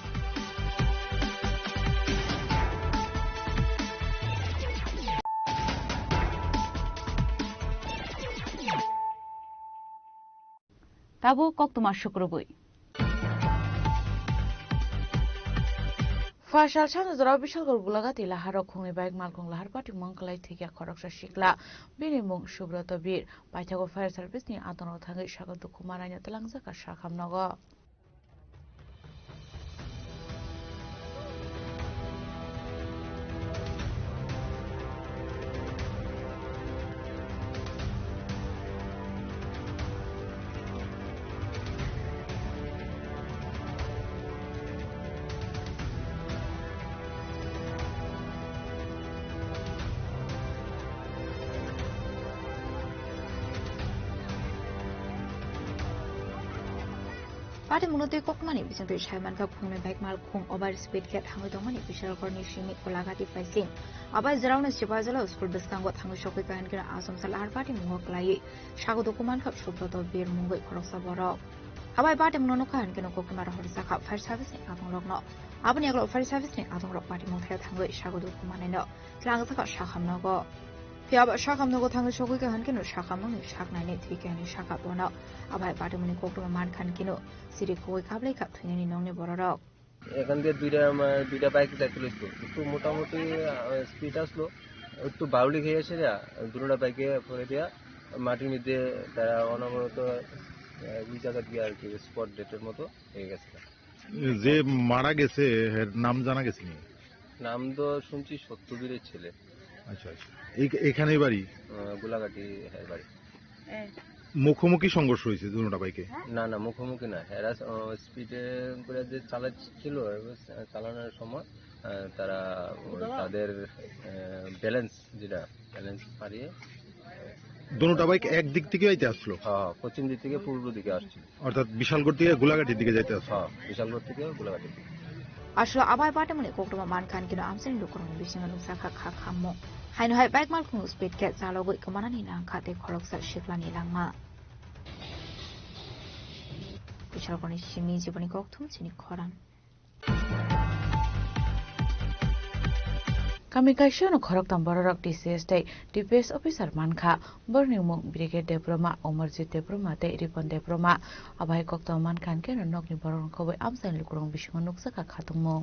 S17: Tabu Koktuma Shukrubui. Fashal Chan Zorabishal Gulagati Laharok Humi by Malkung Laharpati Monkalai Tika Koroksa Shikla, Binimung Shubrata Beer, Pitago Fire Service near Antono Tangi Shagatu Kumara Yatalangza Shakam Nogo.
S18: Pati munote kokmani bising tu shaiman ka khung me baik mal khung over speed ket hangu dongmani bishal kor ni shimi kolagati paising abai zarauna sipajala school biskango thangu shokoi kan kira asam salar pati mungok lai shago dokuman khap shubroto bir mungoi khoroksa borok abai pati munono kan kino kokmara horsa khap fire service ni apong lokno abani aglo fire service ni atong rok pati mungthai thangoi shago dokuman no klang sa ka shakhamno go Piaba shakhamno go thangu shokoi kan kino shakhamno ni shaknai ni thikani shaka bono abai pati muni kokma man kan kino সিরি কই কাবলে cup থইনি নংনে বড়রক
S14: এখান দিয়ে দুইটা bike যাইছিল একটু মোটামুটি speed আসলো একটু বাউলি খেয়ে এসে দুটোটা বাইকে পরে দেয়া মাটির মধ্যে তারা অনবরত দুই জায়গা দিয়ে আর কি স্পট ডেটের মতো হয়ে গেছে
S19: যে মারা গেছে এর নাম জানা গেছে নি
S14: নাম তো শুনছি সত্যবীরের ছেলে
S19: আচ্ছা আচ্ছা এখানেই বাড়ি
S14: গোলাঘাটি হ্যাঁ বাড়ি
S19: মুখোমুখি সংঘর্ষ হয়েছে দুটোটা বাইকে
S14: না না মুখোমুখি না এরা স্পিডে করে যে চালাচ্ছিল চালানোর সময় তারা তাদের ব্যালেন্স হারিয়ে
S19: দুটোটা বাইক এক দিক থেকে যাইতে আসলো
S14: হ্যাঁ পশ্চিম দিক থেকে পূর্ব দিকে আসছিল
S19: অর্থাৎ বিশালগড় থেকে গোলাঘাটির দিকে যাইতে আসলো
S14: হ্যাঁ বিশালগড় থেকে গোলাঘাটি
S18: আসলে আবাই পাটে মনে কোকটমা মান খান কিনো আমসেন লুকরং বিসিং লুকসা খা খা খামো হাইনো হাই বাইক মাল খুनु স্পিড কে চালগoi কমানানি না খাতে খরকসা শিখলানি লাংমা বিশালগড়নি সিমি জীবনী kokthum chini khorang
S17: Kami kaisyo no khorok tambarok DCS dai DPS officer mankha Borningmung Brigade Diploma Omarjit Diploma te Ripon Diploma abai kokto mankhan ke no nokni borong khoboi amsan lukurong bisingo nuksa ka khatungmo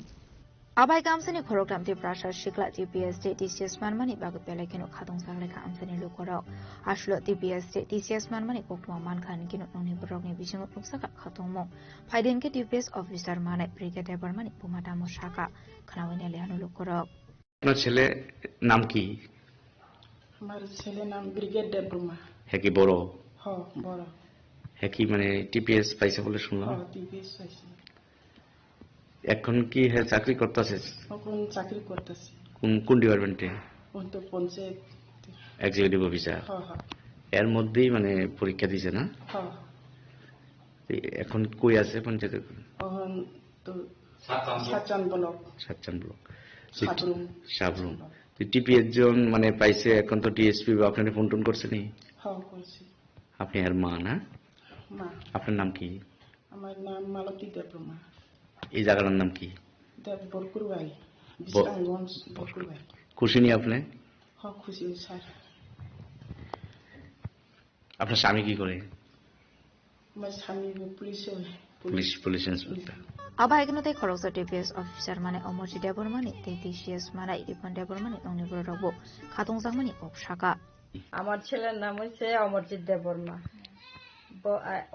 S18: abai kamsani khorok tamti prasha shikla DPS de DCS manmani bagu pele keno khatung sagle ka amsani lukurok ashlo DPS de DCS manmani kokto mankhan keno nokni borong ni bisingo nuksa ka khatungmo phaiden ke DPS officer mane Brigade Diploma ni pumata mo shaka khanawine lehanu lukurok
S23: আপনার ছেলে নাম কি
S24: আমার ছেলে নাম brigade দেবরুমা
S23: হ্যাঁ কি বড়
S24: হ্যাঁ বড়
S23: হ্যাঁ কি মানে টিপিএস পাইছে বলে শুনলাম
S24: হ্যাঁ টিপিএস পাইছে
S23: এখন কি হ্যাঁ চাকরি করতেছে
S24: এখন চাকরি করতেছে
S23: কোন ডিপার্টমেন্টে
S24: তো পঞ্চায়েত
S23: এক্সিকিউটিভ অফিসার
S24: হ্যাঁ হ্যাঁ
S23: এর মধ্যেই মানে পরীক্ষা দিছে না
S24: হ্যাঁ
S23: এখন কই আছে পঞ্চায়েত
S24: এখন তো সাতচান ব্লক
S23: সাবরুম টিপিএস জন মানে পাইছে এখন তো টিএসপি আপনাকে ফোন টোন করছে নি
S24: হ্যাঁ করছি
S23: আপনি আর মা না
S24: মা
S23: আপনার নাম কি
S24: আমার নাম মালতী দেবরুমা
S23: এই জায়গাটার নাম কি
S24: বরকুরবাই বিশ্রামগঞ্জ বরকুরবাই
S23: খুশি নি আপনি
S24: হ্যাঁ খুশি স্যার
S23: আপনার স্বামী কি করে
S24: আমার স্বামী
S23: police inspector
S18: abai keno te khoroksa DPS officer mane Omorji Debormani te DCS mane Ripon Debormani ongni borokbo khatung jangmani okshaka
S25: আমার ছেলের নাম হচ্ছে অমরজিৎ দেববর্মা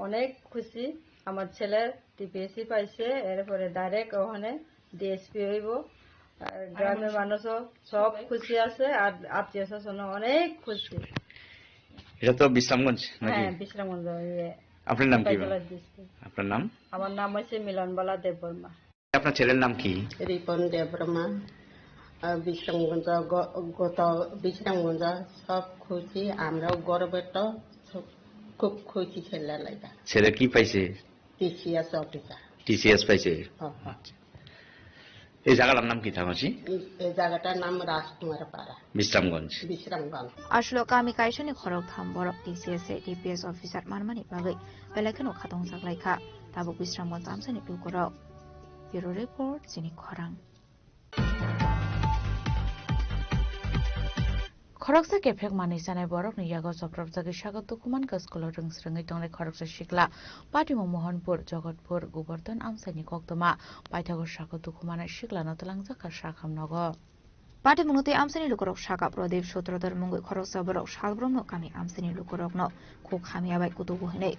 S25: অনেক খুশি আমার ছেলে টিপিএসসি পাইছে এরপরে ডাইরেক্ট ওখানে ডিএসপি হইব গ্রামের মানুষও সব খুশি আছে আর আত্মীয় স্বজন অনেক খুশি
S23: এটা তো বিশ্রামগঞ্জ নাকি
S25: হ্যাঁ বিশ্রামগঞ্জ
S23: আপনার নাম কি আপনার নাম
S25: আমার নাম হচ্ছে মিলনবালা দেববর্মা
S23: আপনার ছেলের নাম কি
S26: রিপন দেববর্মা বিশ্রামগঞ্জ গত বিশ্রামগঞ্জ সব খুশি আমরাও গর্বিত খুব খুশি ছেলে লাগা
S23: ছেলে কি পাইছে
S26: টিসিএস অফিসার
S23: টিসিএস পাইছে এই জায়গাটার নাম কি থামাছি
S26: এই জায়গাটার নাম রাজকুমার পাড়া
S23: Bishramganj
S18: ashlo kami kaisoni khorok tham borok DCS DPS officer manmani bagai belakeno khatong saklai kha tabo bisramgons amsani dukorok bureau report chini khorang
S17: খরকসা কেফেক মানি জানাই বরক নিয়াগ সপ্রব জাগে স্বাগত কুমান কাস্কুল রংস্রঙ্গি টংলে খরকসা শিকলা পাটিমো মোহনপুর জগতপুর গোবর্ধন আমসানি কক্তমা পাইথাগর স্বাগত কুমানের শিকলা নতলাং জাকা শাখামনগ
S18: Pati munuti amsani lukorok shaka prodip sutradar mungoi khoroksa borok shalbromno kami amsani lukorokno khok khami abai kutubu hene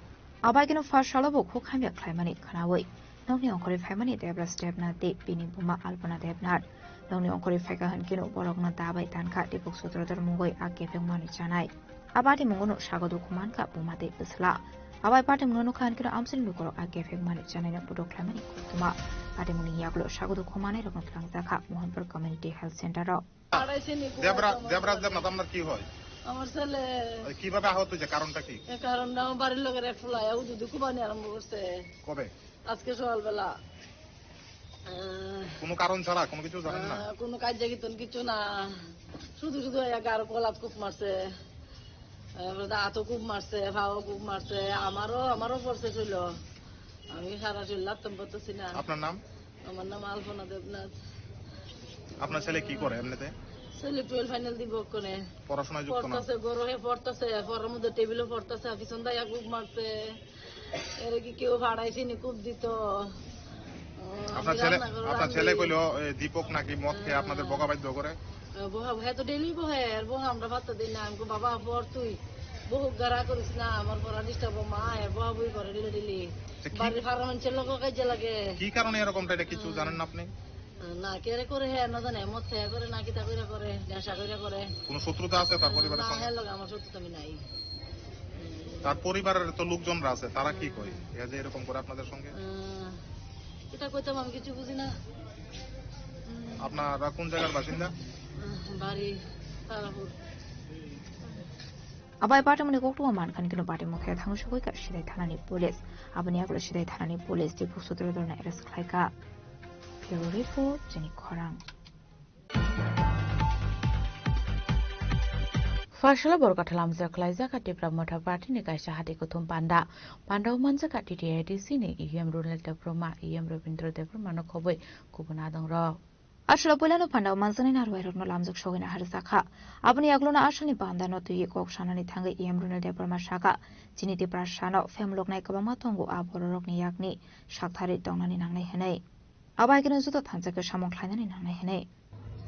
S18: abai kino first shalobo khok khami khlaimani khanawoi nongni onkori phaimani debra step na te pini buma alpana debnar nongni onkori phaika han kino borokno dabai tankha dipok sutradar mungoi agefeng mani janai abati mungono shagodu kuman ka bumate bisla abai pati mungono khan kino amsani lukorok agefeng mani janai na pudok khlaimani kuma pati muni yaglo shagodu kumane rokno tlangjakha mohanpur community health center
S11: Debraj Debnath আপনার কি হয়
S24: আমার ছেলে
S19: কিভাবে আহত হয়েছে, কারণটা কি?
S24: কারণ আমার বাড়ির লোকের ফুলায় ও যদি কুবানি আরম্ভ করছে।
S19: কবে?
S24: আজকে সকালবেলা।
S19: কোনো কারণ ছাড়া কোনো কিছু জানেন না?
S24: কোনো কাজ জাগিতন কিছু না, শুধু শুধু গার গলাত কূপ মারছে, হাতও কূপ মারছে, ভাও কূপ মারছে, আমারও পড়ছে ছিল। আমি সারা শরীর লাগতাম পারতেছি না।
S19: আপনার নাম?
S24: আমার নাম আলপনা দেবনাথ।
S19: আপনার ছেলে কি করে এমনিতে?
S24: ছেলে 12 ফাইনাল দিব কোনে।
S19: পড়াশোনায় যুক্ত না?
S24: পড়তেছে, বড় হয়ে পড়তেছে, পড়ার মধ্যে টেবিলও পড়তেছে, পিছন দাইয়া কূপ মারছে। এর কি কেউ ভাড়াইছে নি কূপ দিত?
S19: আপনার ছেলে কইলো দীপক নাকি মদ খেয়ে আপনাদের বকাবাধ্য করে?
S24: বহা তো ডেলি বহে, আর বহা আমরা ভাত দিই না। আমি বাবা পর তুই বহু গারা করিস না, আমার পড়া ডিস্টার্ব মা বহা বই করে ডেলি। বাড়ির ফার্মেন্টের লোক কাজে লাগে।
S19: কি কারণে এরকমটা, এটা কিছু জানেন না আপনি?
S24: না কেরে করে হ্যাঁ না জানে, মদ খেয়ে করে না কিতা কইরা করে, নেশা কইরা করে।
S19: কোনো শত্রুতা আছে তার পরিবারের সঙ্গে?
S24: না, হ্যাঁ লাগে আমার শত্রুতা আমি নাই।
S19: তার পরিবারের তো লোকজনরা আছে, তারা কি কয় এই যে এরকম করে আপনাদের সঙ্গে?
S24: এটা কইতাম আমি কিছু বুঝি না।
S19: আপনারা কোন জায়গার বাসিন্দা?
S24: বাড়ি Tarapur.
S18: Abai party muni koktu man kan kino party mukhe thangu shokoi ka shidai thanani police. Abani aglo shidai thanani police di pusutro dorna arrest khlaika. Bureau report jeni khorang.
S17: Fashala borkathala amza khlaiza ka tipra motha party ni kaisa hati kuthum panda umanja ka TTIDC ni EM Rural Deproma EM Ravindra Deproma no khoboi kubuna dangro.
S18: Ashla polano panda umanzani na rwairok no lamjak shogina harsakha. Abani aglo na ashani panda no tuye kok shanani thanga EM Rural Deproma shaka. Jini tipra shano femlok nai kabama tongo abororok ni yakni shakthari tongnani nangnai henai. Abai kino juto thanjak samong khlainani nangnai henai.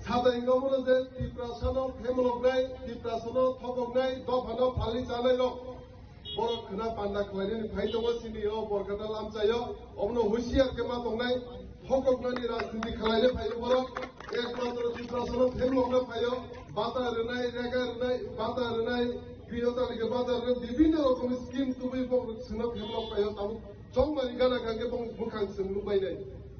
S1: 사대인검으로 된 디프라서노 페모록나이 디프라서노 터벅나이 더파노 발리 자나이로 보러 그나 반다 클라이는 파이동어 시니요 보르가다 람자요 없는 호시야케마 동나이 허걱나니 라스니 클라이네 파이도 보러 একমাত্র 디프라서노 페모록나 파요 바다르나이 레가르나이 바다르나이 비노다리게 바다르 বিভিন্ন রকম scheme তুমি বক্সনা 페모록 파요 তাম 정말 이가나 관계 봉북한 승루 পাই네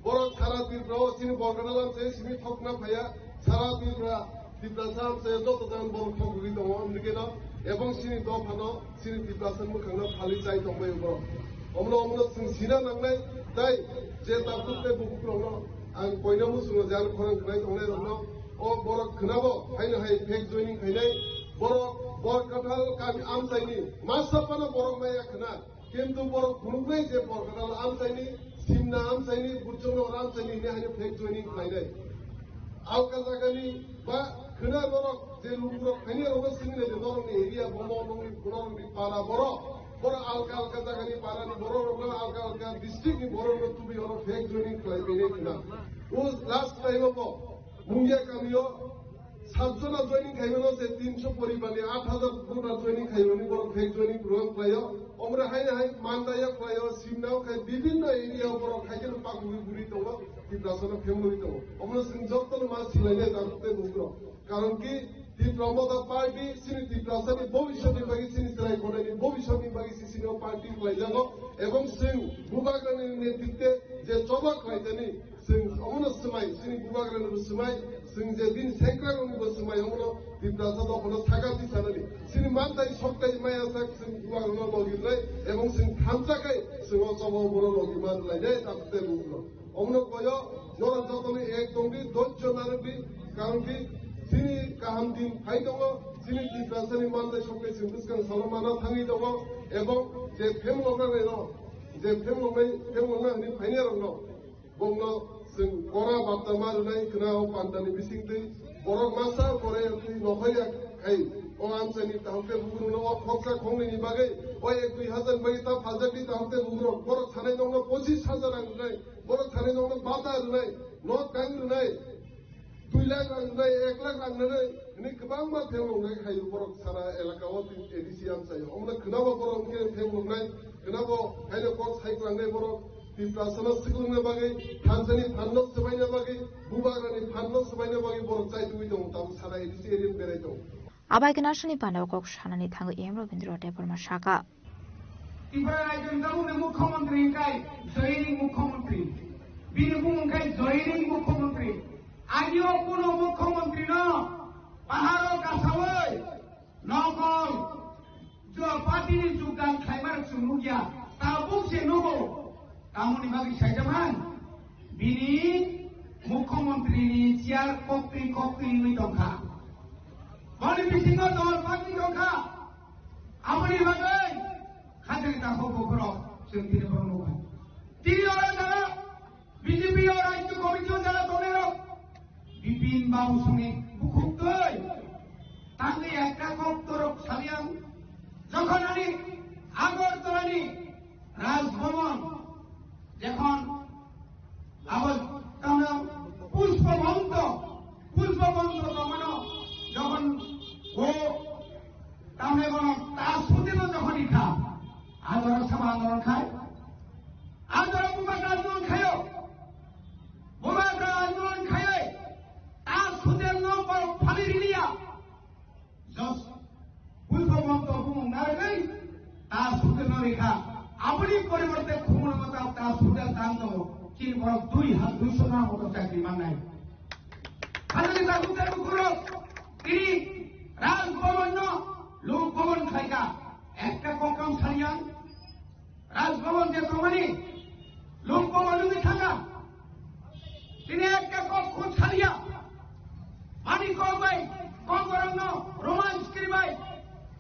S1: বড় সারা দিনরাও সিনি বর্গনা লামছে সিনি ঠকনা পায়া সারা দিনরা 디프라산 যতজন বড় ঠকগুলি দङ নিকেনা এবং সিনি দফানো সিনি 디프라산 মুখানো খালি চাই দংবাই বড় অমনো সিনা নাংনাই তাই যে তাপুতে বুকুরনো আং কইনামু সুনো জাল খরং খাই দংনাই রনো ও বড় খনাবো হাইনো হাই ফেক জয়নিং খাইনাই বড় কাঠাল কামি আমসাইনি মাসাপানা বড় মাইয়া খনা কিন্তু বড় খুনুকনাই যে বড় কাঠাল আমসাইনি সিমনা আমসাইনি বুচনো আমসাইনি নে হাইনো ফেক জয়নিং খাইনাই আলকা জাগানি বা খনা বড় যে লুকরো খাইনি রনো সিংনে যে নরনি এরিয়া বমো নংনি নরনি পারা বড় আলকা জাগানি পারানি বড় রনো আলকা ডিস্ট্রিক্ট নি বড় রনো তুমি হলো ফেক জয়নিং খাইবেনে কিনা ও last time of Mongia কামিও সাতজনা joining খাইবেনো যে 300 পরিবারে 8000 পুরা জয়নিং খাইবেনি বড় ফেক জয়নিং প্রোগ্রাম খাইও আমরা হাই মান্দায়া খাইও সিমনাও খাই বিভিন্ন এরিয়া বড় খাইকেন পাগুরি গুরি দङ 디프라서노 ফ্যামিলি দङ আমরা সিং যতন মা সিলাইনে দাঁড়তে বুঝলো কারণ কি 디프라모다 পার্টি সিনি 디프라서নি ভবিষ্যতে বাকি সিনি সিলাই করেনি ভবিষ্যতে বাকি সিনিও পার্টি খাইজানো এবং সিং বুবাগানের নেতৃত্বে যে চবা খাইজানি সিং অমনো সময় সিনি বুবাগানের সময় সিং যে দিন সেক্রাগনের সময় অমনো 디프라서도 কোনো সাগাতি সানানি সিনি মানতাই সবটাই মায়া সাক সিং বুবাগানের লগিলাই এবং সিং থামচাকাই সিং চবা বড় লগিমান লাইনে দাঁড়তে বুঝলো অমনো কয় নরা যতনে এক দঙ্গি ধৈর্য নারবি কারণ কি সিনি কাহাম দিন ফাই দङ সিনি 디프라서니 মানতাই সবটাই সিং বুসকান সালমানা থাঙ্গি দङ এবং যে ফেমলগনাই ন যে ফেমলগনা হনি ফাইনে রङ বংনো जों गरा बात्ता मारुनाय खोनाव पान्दानि बिसिंदै बर' मासा करे नहया खाय ओ आमसानि ताहते बुरुनो अ खक्सा खंनि बागै ओ 1-2000 बागै ता फाजाकि ताहते बुरुनो बर' थानाय दंनो 25000 रांनाय बर' थानाय दंनो बाता रुनाय न गां रुनाय 2 लाख रांनाय 1 लाख रांनाय नि गोबां मा फेवलंनाय खायो बर' सारा एलाकाव एडिसि आमसाय अमना खोनाव बर' के फेवलंनाय खोनाव हायनो कस साइक्लांनाय बर' 디프라서노 스글르네 바게 탄산이 판노 스바이네 바게 부바가니 판노 스바이네 바게 보러 짜이두이 동 다음 사라 에디시 에리엔 베레도
S18: 아바이 그나시니 판노 꼭 샤나니 탕고 EM রবীন্দ্র দেববর্মা শাখা
S8: ত্রিপুরা রাজ্যের নতুন মুখ্যমন্ত্রী কাই জয়নিং মুখ্যমন্ত্রী বীরভূম কাই জয়নিং মুখ্যমন্ত্রী আজও কোনো মুখ্যমন্ত্রী ন পাহাড় কাছাওই নকল যে পার্টিনি যোগদান খাইমার সুনুগিয়া তা বুঝছে নগো তামনি বাকি সাইজামান বিনি মুখ্যমন্ত্রীনি চেয়ার কক্রি দংখা বলি বিসিং দল পার্টি দংখা আপনি বাকি খাজে তাকো গরো जों दिनै बर'नोबाय दिनै अराय जाना बिजेपि रायजो कमिटियाव जाना दनेर बिपिन बाबु संगे बुखुबदै तांनि একটা কপ্তরক সালিয়াম যখন আমি আগরতলানি রাজভবন যখন আবার আমরা পুষ্পবন্ত দমন যখন ও তাহলে কোনো তার সুদিনও যখন ইখা আন্দোলন সভা আন্দোলন খায় আন্দোলন বুবাটা আন্দোলন খায় বুবাটা আন্দোলন খায় তার সুদের নম্বর ফালি রিলিয়া জস পুষ্পবন্ত বুমুঙ্গার নেই তার সুদের রেখা আপনি পরিবর্তে খুমুর মতো তার সুদের দাম দেবো চীন বড় 200 না মতো চাকরি মান নাই খালি তার সুদের মুখুর তিনি রাজভবন লোকভবন খাইকা একটা কম সারিয়ান রাজভবন যে তোমানি লোকভবন থাকা তিনি একটা কক্ষ ছাড়িয়া মানি কবাই কঙ্গরঙ্গ রোমাঞ্চ করিবাই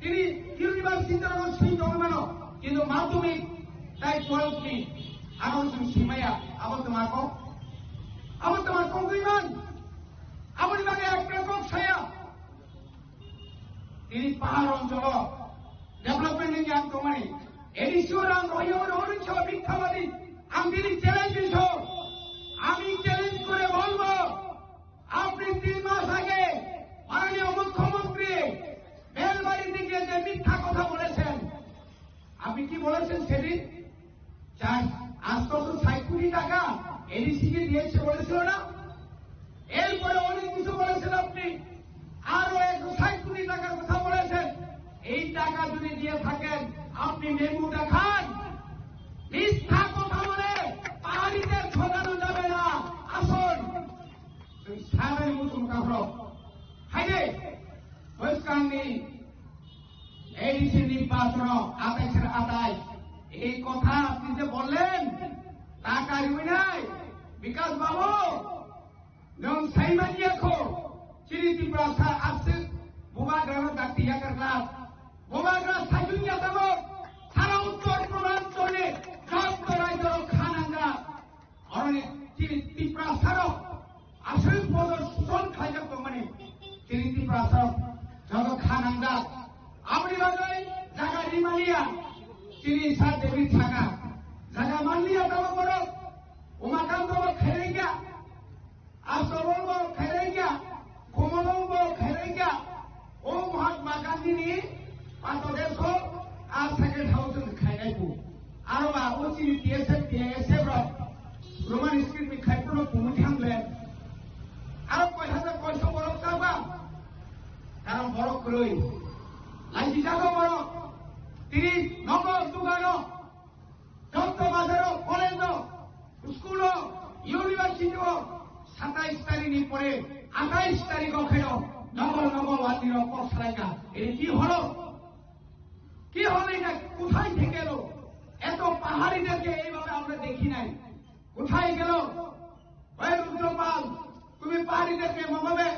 S8: তিনি ইউনিভার্সিটির সিট অনুমানো কিন্তু মাধ্যমিক তাই 12 কি আমার সীমায়া আবার তোমার কঙ্গিমান আমার বাগে একটা কক্ষ ছায়া তিনি পাহাড় অঞ্চল डेभलपमेंट नहीं आम तो मनी एडिशोर आम रोहियो रोहन छो मिथ्यावादी आम दिली चैलेंज छो आमी चैलेंज करे बोलबो আপনি 3 মাস আগে মাননীয় মুখ্যমন্ত্রী বেলবাড়ি থেকে যে মিথ্যা কথা বলেছেন আপনি কি বলেছেন সেদিন চার 860 কোটি টাকা এডিসি কে দিয়েছে বলেছিল না এরপরে অনেক কিছু বলেছেন আপনি আরো 160 কোটি টাকার কথা বলেছেন এই টাকা যদি দিয়ে থাকেন আপনি মেমু দেখান মিথ্যা কথা বলে পাহাড়িদের ঠকানো যাবে না আসুন সারাই মুসুম কাপড় হাইরে বৈষ্কান্নি এডিসি নির্বাচন 28 এই কথা আপনি যে বললেন তা কারিবই নাই বিকাশ বাবু নং সাইমানি রাখো চিনি ত্রিপুরা আসছে বুবা গ্রামের ডাক্তিয়া করলা বুবাগ্রা সাইজুনিয়া দেব সারা উত্তর পূর্বাঞ্চলে যত রাজ্য খানাঙ্গা অরণ্যে চিনি ত্রিপুরা সারক আসল পদর সুজন খাইজা মানে চিনি ত্রিপুরা সারক যত খানাঙ্গা আপনি বাজাই জায়গা রিমালিয়া চিনি সার দেবী থাকা জায়গা মানলিয়া দেব বড় উমাকান্ত খেলে গিয়া আসরব খেলে গিয়া কমলব খেলে গিয়া ও মহাত্মা গান্ধী নিয়ে পাঁচদেশ আর সেকেন্ড হাউস খাইনাইবো আরো বা ওসি টিএসএফ রোমান স্ক্রিপ্ট খাইপুনো পুমুটি হামলেন আরো পয়সা বড় চাবা কারণ বড় কই লাইজি যাবো বড় তিনি নগর দোকান যত বাজার কলেজ স্কুল ইউনিভার্সিটি 27 তারিখ পরে 28 তারিখ খেল নগর ওয়াতির পছলাইকা এই কি হলো এটা কোথায় থেকে গেল এত পাহাড়িদেরকে এইভাবে আমরা দেখি নাই কোথায় গেল ওই রুদ্রপাল তুমি পাহাড়িদেরকে মমাবে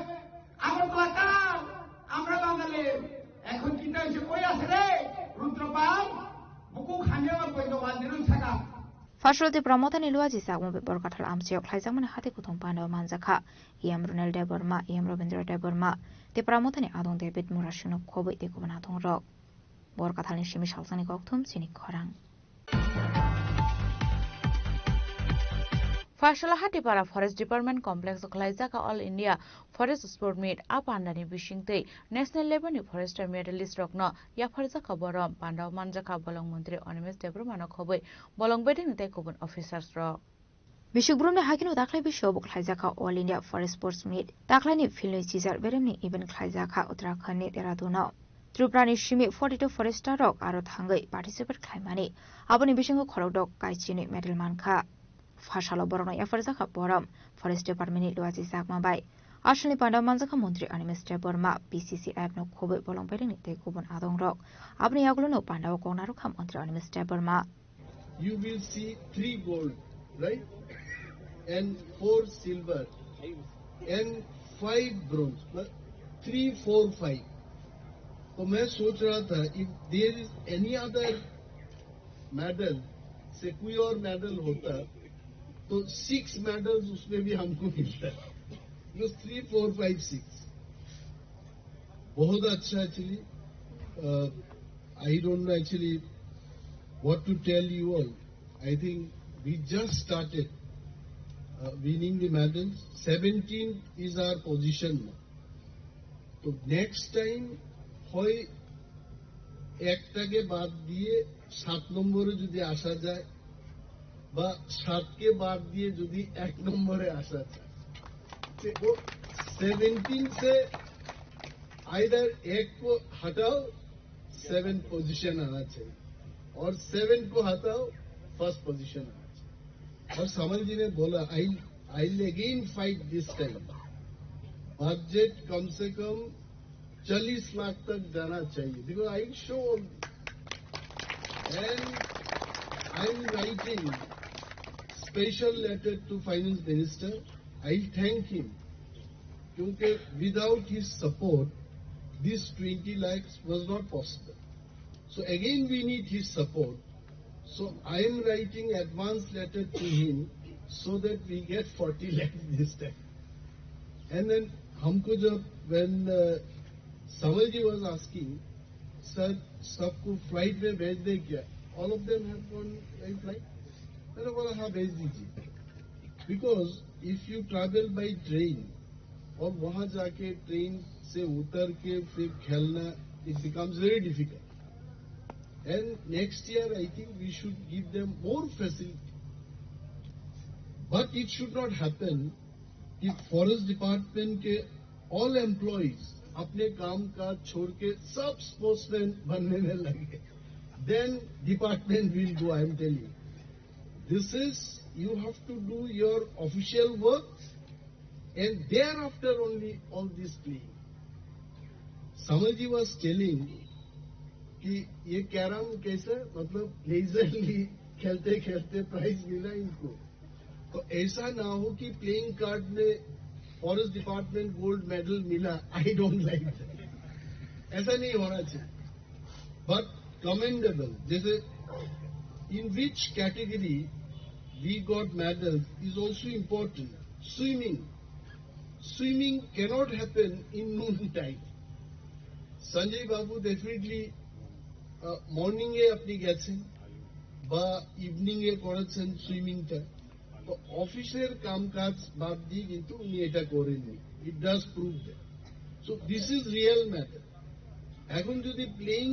S8: আগরতলা কার আমরা বাঙালি এখন চিন্তা হয়েছে কই আছে রে রুদ্রপাল বুকু খানিও কইতো ওয়াতির থাকা
S18: Fasulti pramotani luaji sagmo bebor kathal amsiok khlaijamani hati kuthum pano manjakha iam Ronald Deborma iam Robindra Deborma te pramotani adong David Murashino khoboi te kubana thong rok bor kathalni shimi salsani kokthum sini khorang Fashala Hatipara Forest Department Complex Khlaijaka All India Forest Sport Meet apandani bishingtei National Level Forester Medalist Rokno ya Farjaka Borom Pandaw Manjaka Bolong Mantri Onimes Debromano khoboi bolong beding te kubun officers ro Bishugbrumne hakino daklai bisho Khlaijaka All India Forest Sports Meet daklani filni chizar beremni even Khlaijaka Uttarakhand ni Dehradun Tripuranni shimi 42 forester rok aro thangai participate khlaimani aboni bishingo khorokdok kaichini medal mankha Fashalo Borono Yafarzaka Borom Forest Department Luaji Sagmabai Ashley Panda Manzaka Montri and Mr. Burma, PCC Abno Kobe Bolong take Kuban Adong Rock. Abni Agluno Panda Konaru come on and Mr. Burma.
S7: You will see 3 gold, right? And 4 silver and 5 bronze. 3, 4, 5. तो मैं सोच रहा था if there is any other medal, से कोई और medal होता, तो 6 medals उसमें भी हमको मिलता. Because 3, 4, 5, 6. बहुत अच्छा actually. I don't know actually what to tell you all. I think we just started winning the medals. 17 is our position now. So next time, হয় একটাকে বাদ দিয়ে 7 নম্বরে যদি আসা যায় বা 7কে বাদ দিয়ে যদি 1 নম্বরে আসা যায় तो 17 से either 1 को हटाओ 7 पोजीशन आना चाहिए और 7 को हटाओ फर्स्ट पोजीशन आना चाहिए और समल जी ने बोला I'll again fight this time. Budget कम से कम 40 लाख तक जाना चाहिए because I show and I'm writing special letter to finance minister. I'll thank him because without his support this 20 lakhs was not possible. So again we need his support. So I am writing advance letter to him so that we get 40 lakhs this time. And then हमको जब when Samal ji was asking, sir, सबको flight में भेज दे क्या? All of them have gone by flight. मैंने बोला हाँ भेज दीजिए. Because if you travel by train और वहाँ जाके train से उतर के फिर खेलना, it becomes very difficult. And next year I think we should give them more facility. But it should not happen if forest department के all employees अपने काम काज छोड़ के सब स्पोर्ट्समैन बनने में लगे. Then department will go, I am telling you. This is, you have to do your official work and thereafter only all this playing. Samal ji was telling कि ये कैरम कैसे मतलब लेजरली खेलते खेलते प्राइज मिला इनको. तो ऐसा ना हो कि प्लेइंग कार्ड में फॉरेस्ट डिपार्टमेंट गोल्ड मेडल मिला. I don't like that. ऐसा नहीं होना चाहिए. But commendable. जैसे in which category we got medals is also important. Swimming cannot happen in noon time. Sanjay Babu definitely মর্নিংয়ে আপনি গেছেন বা ইভিনিংয়ে করেছেন সুইমিংটা, তো অফিসের কামকাজ বাদ দিয়ে কিন্তু উনি এটা করেননি. It does prove that. So this is real matter. এখন যদি প্লেইং